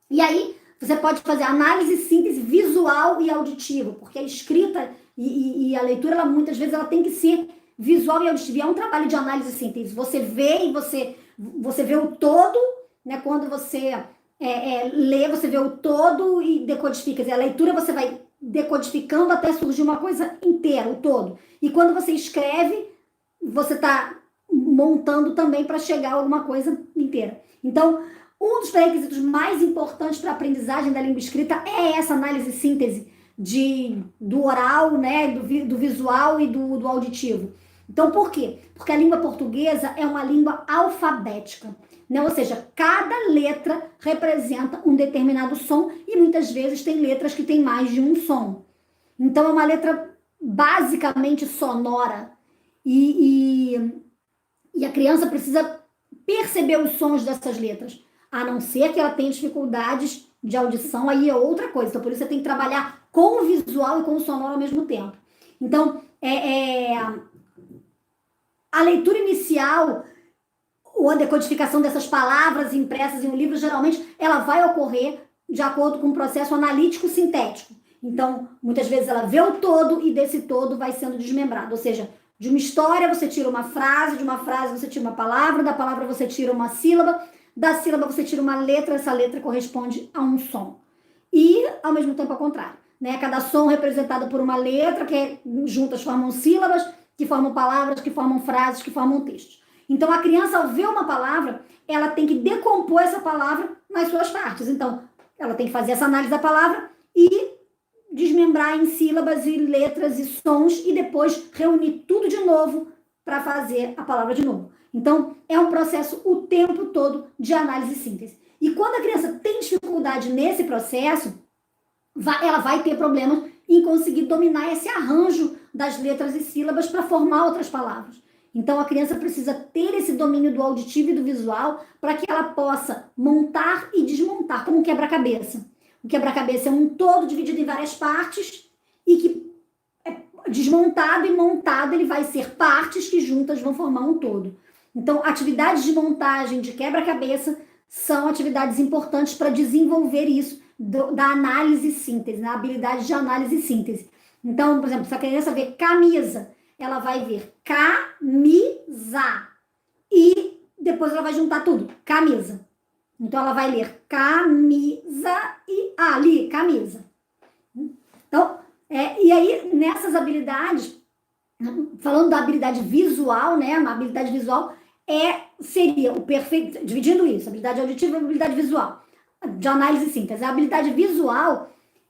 S1: E aí, você pode fazer análise e síntese visual e auditiva, porque a escrita e a leitura, muitas vezes, ela tem que ser visual e auditiva. E é um trabalho de análise e síntese. Você vê e você vê o todo, né? Quando você lê, você vê o todo e decodifica. Quer dizer, a leitura você vai decodificando até surgir uma coisa inteira, o todo. E quando você escreve, você está montando também para chegar a alguma coisa inteira. Então, um dos pré-requisitos mais importantes para a aprendizagem da língua escrita é essa análise e síntese do oral, né, do visual e do auditivo. Então, por quê? Porque a língua portuguesa é uma língua alfabética, né? Ou seja, cada letra representa um determinado som e muitas vezes tem letras que têm mais de um som. Então, é uma letra basicamente sonora e a criança precisa perceber os sons dessas letras, a não ser que ela tenha dificuldades de audição, aí é outra coisa. Então, por isso você tem que trabalhar com o visual e com o sonoro ao mesmo tempo. Então, a leitura inicial ou a decodificação dessas palavras impressas em um livro, geralmente, ela vai ocorrer de acordo com um processo analítico-sintético. Então, muitas vezes ela vê o todo e desse todo vai sendo desmembrado. Ou seja, de uma história você tira uma frase, de uma frase você tira uma palavra, da palavra você tira uma sílaba, da sílaba você tira uma letra, essa letra corresponde a um som. E, ao mesmo tempo, ao contrário, né? Cada som representado por uma letra, que juntas formam sílabas, que formam palavras, que formam frases, que formam textos. Então, a criança, ao ver uma palavra, ela tem que decompor essa palavra nas suas partes. Então, ela tem que fazer essa análise da palavra e desmembrar em sílabas e letras e sons e depois reunir tudo de novo para fazer a palavra de novo. Então, é um processo o tempo todo de análise e síntese. E quando a criança tem dificuldade nesse processo, ela vai ter problemas em conseguir dominar esse arranjo das letras e sílabas para formar outras palavras. Então, a criança precisa ter esse domínio do auditivo e do visual para que ela possa montar e desmontar, como um quebra-cabeça. O quebra-cabeça é um todo dividido em várias partes e que desmontado e montado ele vai ser partes que juntas vão formar um todo. Então, atividades de montagem de quebra-cabeça são atividades importantes para desenvolver isso da análise e síntese, na habilidade de análise e síntese. Então, por exemplo, se a criança vê camisa, ela vai ver camisa e depois ela vai juntar tudo, camisa. Então, ela vai ler camisa e ali, camisa. Então, e aí, nessas habilidades, falando da habilidade visual, né? Uma habilidade visual seria o perfeito, dividindo isso, habilidade auditiva e habilidade visual, de análise e síntese. A habilidade visual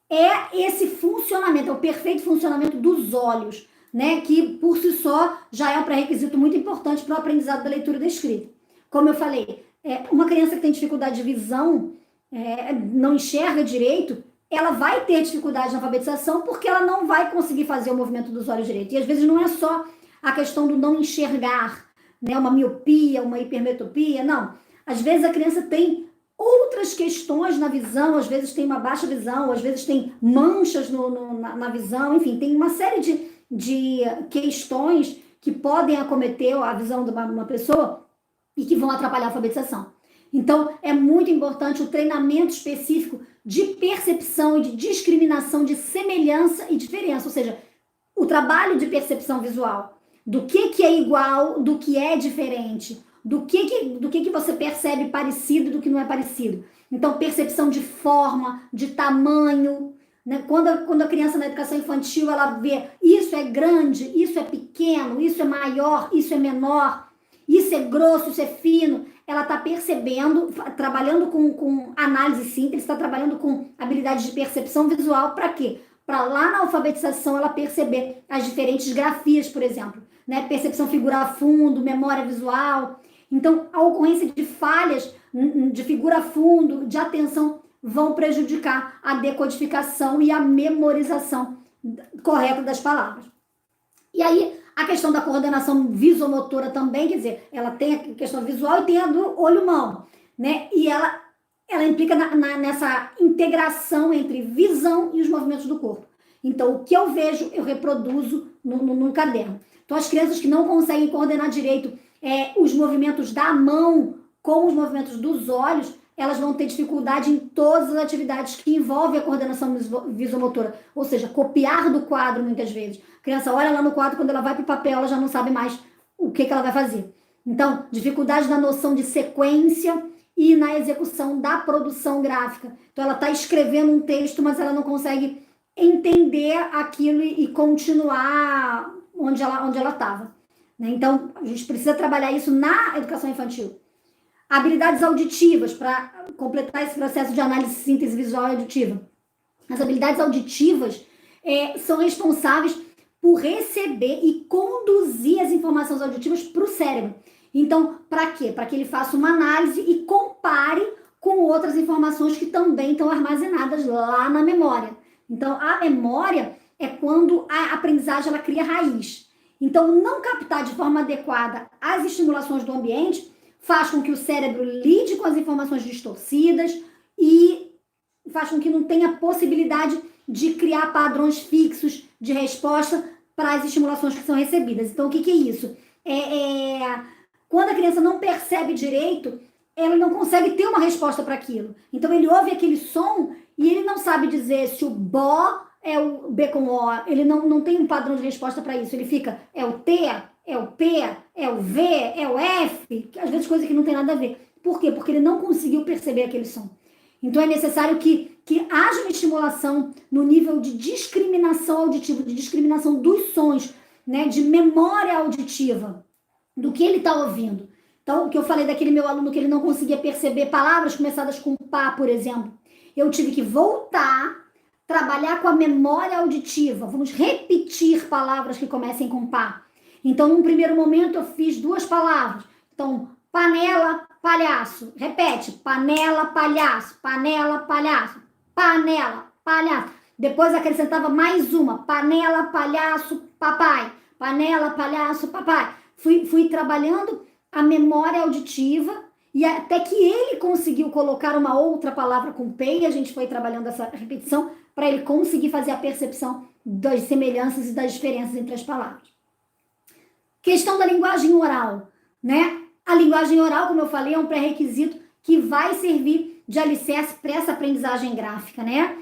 S1: é esse funcionamento, é o perfeito funcionamento dos olhos, né? Que por si só já é um pré-requisito muito importante para o aprendizado da leitura e da escrita. Como eu falei, uma criança que tem dificuldade de visão, não enxerga direito, ela vai ter dificuldade na alfabetização porque ela não vai conseguir fazer o movimento dos olhos direito. E às vezes não é só a questão do não enxergar, né? Uma miopia, uma hipermetropia, não. Às vezes a criança tem outras questões na visão, às vezes tem uma baixa visão, às vezes tem manchas na visão, enfim, tem uma série de questões que podem acometer a visão de uma pessoa e que vão atrapalhar a alfabetização. Então, é muito importante o treinamento específico de percepção e de discriminação de semelhança e diferença, ou seja, o trabalho de percepção visual, do que é igual, do que é diferente, do que você percebe parecido, do que não é parecido. Então, percepção de forma, de tamanho, né? Quando a criança na educação infantil, ela vê isso é grande, isso é pequeno, isso é maior, isso é menor, isso é grosso, isso é fino, ela está percebendo, trabalhando com análise síntese, está trabalhando com habilidade de percepção visual, para quê? Para lá na alfabetização ela perceber as diferentes grafias, por exemplo, né? Percepção figura fundo, memória visual. Então, a ocorrência de falhas de figura fundo, de atenção, vão prejudicar a decodificação e a memorização correta das palavras. E aí, a questão da coordenação visomotora também, quer dizer, ela tem a questão visual e tem a do olho-mão, né? E ela implica nessa integração entre visão e os movimentos do corpo. Então, o que eu vejo, eu reproduzo no caderno. Então, as crianças que não conseguem coordenar direito os movimentos da mão com os movimentos dos olhos, elas vão ter dificuldade em todas as atividades que envolvem a coordenação visomotora, ou seja, copiar do quadro muitas vezes. A criança olha lá no quadro, quando ela vai para o papel, ela já não sabe mais o que ela vai fazer. Então, dificuldade na noção de sequência e na execução da produção gráfica. Então, ela está escrevendo um texto, mas ela não consegue entender aquilo e continuar onde ela estava. Então, a gente precisa trabalhar isso na educação infantil. Habilidades auditivas, para completar esse processo de análise, síntese visual e auditiva. As habilidades auditivas são responsáveis por receber e conduzir as informações auditivas para o cérebro. Então, para quê? Para que ele faça uma análise e compare com outras informações que também estão armazenadas lá na memória. Então, a memória é quando a aprendizagem ela cria raiz. Então, não captar de forma adequada as estimulações do ambiente faz com que o cérebro lide com as informações distorcidas e faz com que não tenha possibilidade de criar padrões fixos de resposta para as estimulações que são recebidas. Então, o que é isso? Quando a criança não percebe direito, ela não consegue ter uma resposta para aquilo. Então, ele ouve aquele som e ele não sabe dizer se o bó é o B com O. Ele não tem um padrão de resposta para isso. Ele fica, é o T, é o P, é o V, é o F, às vezes coisa que não tem nada a ver. Por quê? Porque ele não conseguiu perceber aquele som. Então, é necessário que haja uma estimulação no nível de discriminação auditiva, de discriminação dos sons, né? De memória auditiva, do que ele está ouvindo. Então, o que eu falei daquele meu aluno que ele não conseguia perceber palavras começadas com pá, por exemplo. Eu tive que voltar, trabalhar com a memória auditiva. Vamos repetir palavras que comecem com pá. Então, num primeiro momento, eu fiz 2 palavras. Então, panela, palhaço. Repete, panela, palhaço, panela, palhaço, panela, palhaço. Depois acrescentava mais uma, panela, palhaço, papai. Panela, palhaço, papai. Fui trabalhando a memória auditiva e até que ele conseguiu colocar uma outra palavra com P e a gente foi trabalhando essa repetição para ele conseguir fazer a percepção das semelhanças e das diferenças entre as palavras. Questão da linguagem oral, né? A linguagem oral, como eu falei, é um pré-requisito que vai servir de alicerce para essa aprendizagem gráfica, né?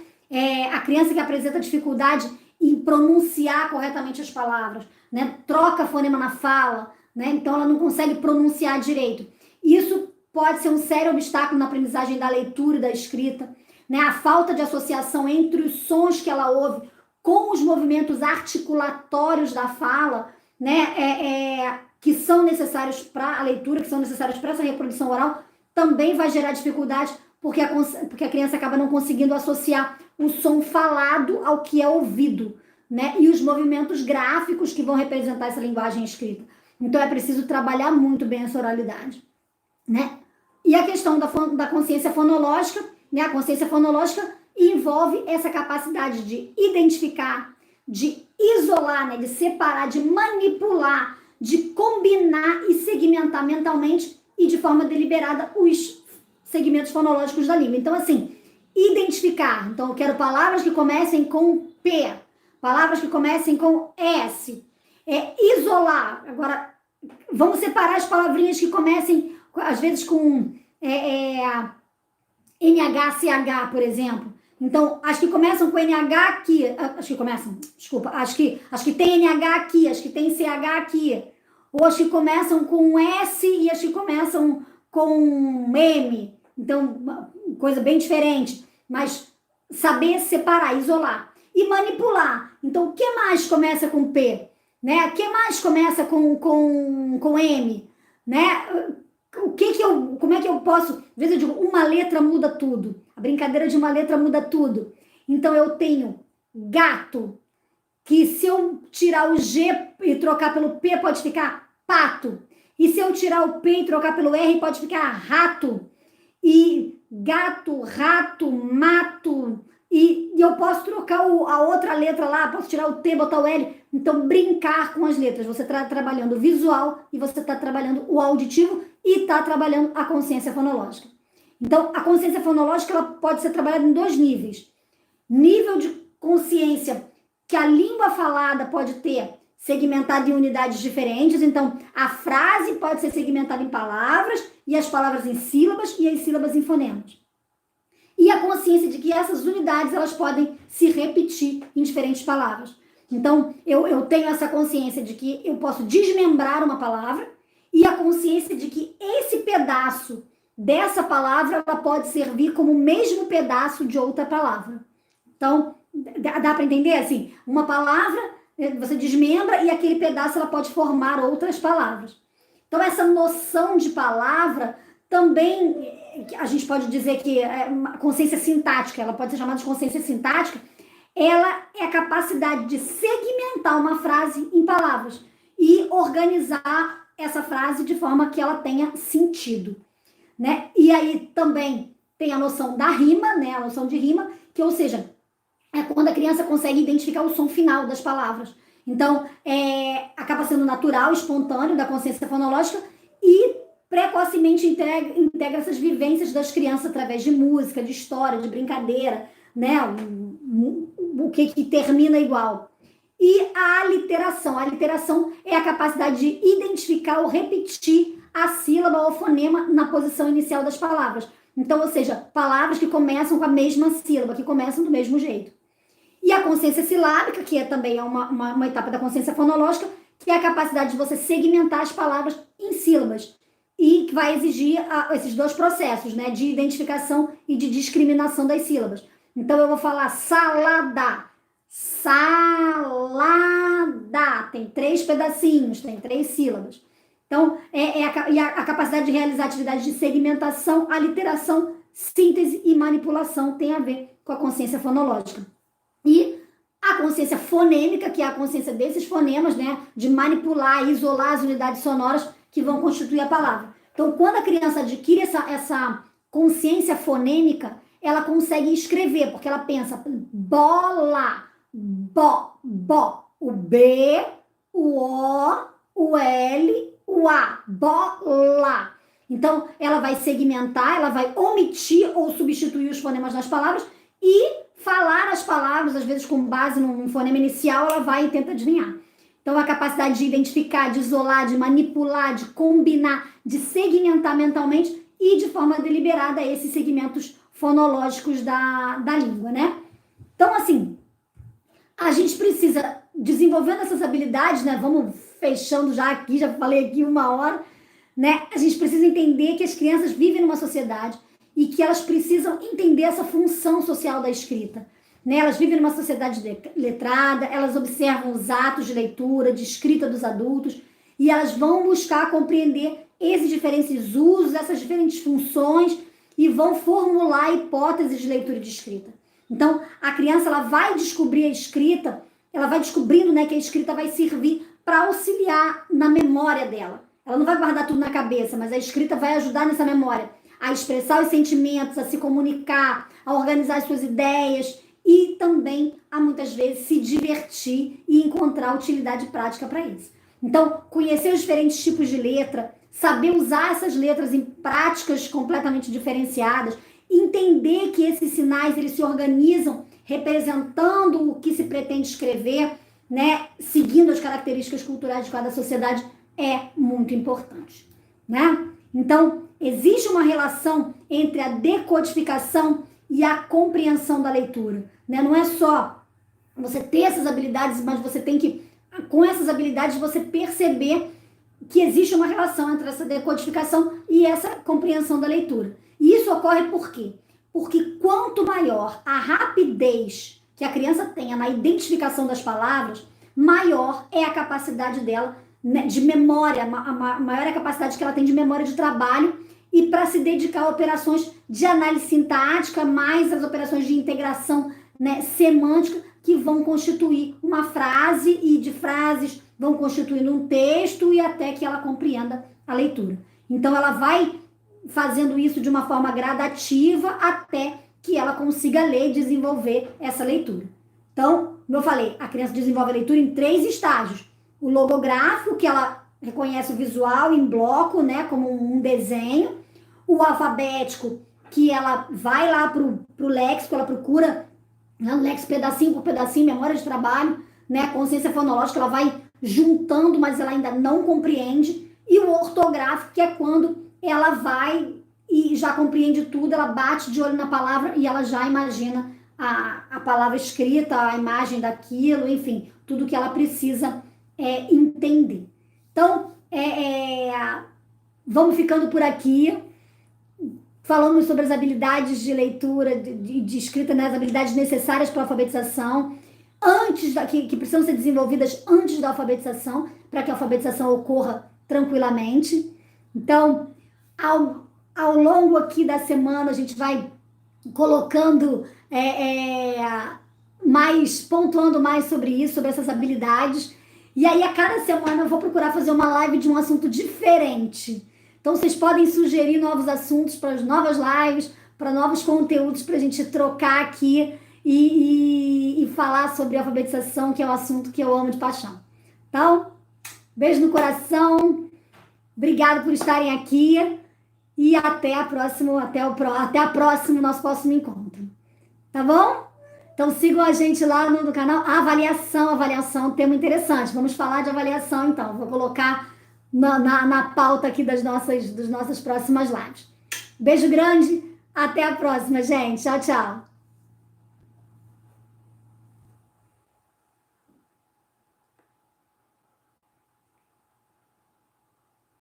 S1: A criança que apresenta dificuldade em pronunciar corretamente as palavras, né? Troca fonema na fala, né? Então ela não consegue pronunciar direito. Isso pode ser um sério obstáculo na aprendizagem da leitura e da escrita, né? A falta de associação entre os sons que ela ouve com os movimentos articulatórios da fala, né, que são necessários para a leitura, que são necessários para essa reprodução oral, também vai gerar dificuldade, porque a criança acaba não conseguindo associar o som falado ao que é ouvido, né? E os movimentos gráficos que vão representar essa linguagem escrita. Então é preciso trabalhar muito bem essa oralidade, né? E a questão da consciência fonológica, né? A consciência fonológica envolve essa capacidade de identificar, de isolar, né? De separar, de manipular, de combinar e segmentar mentalmente e de forma deliberada os segmentos fonológicos da língua. Então, assim, identificar. Então, eu quero palavras que comecem com P, palavras que comecem com S. Isolar. Agora, vamos separar as palavrinhas que comecem, às vezes, com NH, CH, por exemplo. Então, as que começam com NH aqui, as que tem NH aqui, as que tem CH aqui, ou as que começam com S e as que começam com M. Então, coisa bem diferente, mas saber separar, isolar e manipular. Então, o que mais começa com P? Né? O que mais começa com M? Né? Como é que eu posso... Às vezes eu digo, uma letra muda tudo. A brincadeira de uma letra muda tudo. Então, eu tenho gato, que se eu tirar o G e trocar pelo P, pode ficar pato. E se eu tirar o P e trocar pelo R, pode ficar rato. E gato, rato, mato. E eu posso trocar a outra letra lá, posso tirar o T, botar o L. Então, brincar com as letras. Você está trabalhando o visual e você está trabalhando o auditivo e está trabalhando a consciência fonológica. Então, a consciência fonológica ela pode ser trabalhada em 2 níveis. Nível de consciência que a língua falada pode ter segmentada em unidades diferentes. Então, a frase pode ser segmentada em palavras, e as palavras em sílabas, e as sílabas em fonemas. E a consciência de que essas unidades elas podem se repetir em diferentes palavras. Então, eu tenho essa consciência de que eu posso desmembrar uma palavra, e a consciência de que esse pedaço dessa palavra ela pode servir como o mesmo pedaço de outra palavra. Então, dá para entender? Assim, uma palavra você desmembra e aquele pedaço ela pode formar outras palavras. Então, essa noção de palavra também, a gente pode dizer que é uma consciência sintática, ela pode ser chamada de consciência sintática, ela é a capacidade de segmentar uma frase em palavras e organizar essa frase de forma que ela tenha sentido, né? E aí também tem a noção da rima, né? A noção de rima, que ou seja, é quando a criança consegue identificar o som final das palavras. Então, acaba sendo natural, espontâneo da consciência fonológica e precocemente integra essas vivências das crianças através de música, de história, de brincadeira, né? O que termina igual. E a aliteração. A aliteração é a capacidade de identificar ou repetir a sílaba ou fonema na posição inicial das palavras. Então, ou seja, palavras que começam com a mesma sílaba, que começam do mesmo jeito. E a consciência silábica, que também é uma etapa da consciência fonológica, que é a capacidade de você segmentar as palavras em sílabas. E que vai exigir esses 2 processos, né? De identificação e de discriminação das sílabas. Então, eu vou falar salada. Salada. Tem 3 pedacinhos, tem 3 sílabas. Então, a capacidade de realizar atividades de segmentação, aliteração, síntese e manipulação tem a ver com a consciência fonológica. E a consciência fonêmica, que é a consciência desses fonemas, né? De manipular e isolar as unidades sonoras que vão constituir a palavra. Então, quando a criança adquire essa consciência fonêmica, ela consegue escrever, porque ela pensa bola, bo, o B, o O, o L, o A, bola. Então, ela vai segmentar, ela vai omitir ou substituir os fonemas nas palavras e falar as palavras, às vezes com base num fonema inicial, ela vai e tenta adivinhar. Então, a capacidade de identificar, de isolar, de manipular, de combinar, de segmentar mentalmente e de forma deliberada esses segmentos fonológicos da língua, né? Então, assim, a gente precisa, desenvolvendo essas habilidades, né? Vamos fechando já aqui, já falei aqui 1 hora, né? A gente precisa entender que as crianças vivem numa sociedade e que elas precisam entender essa função social da escrita. né? Elas vivem numa sociedade letrada, elas observam os atos de leitura, de escrita dos adultos, e elas vão buscar compreender esses diferentes usos, essas diferentes funções, e vão formular hipóteses de leitura e de escrita. Então, a criança ela vai descobrir a escrita, ela vai descobrindo, né, que a escrita vai servir para auxiliar na memória dela. Ela não vai guardar tudo na cabeça, mas a escrita vai ajudar nessa memória a expressar os sentimentos, a se comunicar, a organizar as suas ideias e também a muitas vezes se divertir e encontrar utilidade prática para isso. Então, conhecer os diferentes tipos de letra, saber usar essas letras em práticas completamente diferenciadas, entender que esses sinais eles se organizam representando o que se pretende escrever, né, seguindo as características culturais de cada sociedade, é muito importante, né? Então, existe uma relação entre a decodificação e a compreensão da leitura, né? Não é só você ter essas habilidades, mas você tem que, com essas habilidades, você perceber que existe uma relação entre essa decodificação e essa compreensão da leitura. E isso ocorre por quê? Porque quanto maior a rapidez que a criança tenha na identificação das palavras, maior é a capacidade dela, né, de memória, maior é a capacidade que ela tem de memória de trabalho e para se dedicar a operações de análise sintática, mais as operações de integração, né, semântica, que vão constituir uma frase e de frases vão constituindo um texto e até que ela compreenda a leitura. Então, ela vai fazendo isso de uma forma gradativa até que ela consiga ler e desenvolver essa leitura. Então, como eu falei, a criança desenvolve a leitura em 3 estágios. O logográfico, que ela reconhece o visual em bloco, né, como um desenho. O alfabético, que ela vai lá pro léxico, ela procura, né, léxico pedacinho por pedacinho, memória de trabalho, né, consciência fonológica, ela vai juntando, mas ela ainda não compreende. E o ortográfico, que é quando ela vai e já compreende tudo, ela bate de olho na palavra e ela já imagina a palavra escrita, a imagem daquilo, enfim, tudo que ela precisa entender. Então, vamos ficando por aqui. Falamos sobre as habilidades de leitura, de escrita, né, as habilidades necessárias para a alfabetização, que precisam ser desenvolvidas antes da alfabetização, para que a alfabetização ocorra tranquilamente. Então, ao longo aqui da semana, a gente vai colocando pontuando mais sobre isso, sobre essas habilidades. E aí, a cada semana, eu vou procurar fazer uma live de um assunto diferente. Então, vocês podem sugerir novos assuntos para as novas lives, para novos conteúdos para a gente trocar aqui e falar sobre alfabetização, que é um assunto que eu amo de paixão. Então, beijo no coração, obrigado por estarem aqui e até a próxima, nosso próximo encontro. Tá bom? Então sigam a gente lá no canal. Avaliação, tema interessante. Vamos falar de avaliação então. Vou colocar na pauta aqui das nossas próximas lives. Beijo grande, até a próxima, gente. Tchau, tchau.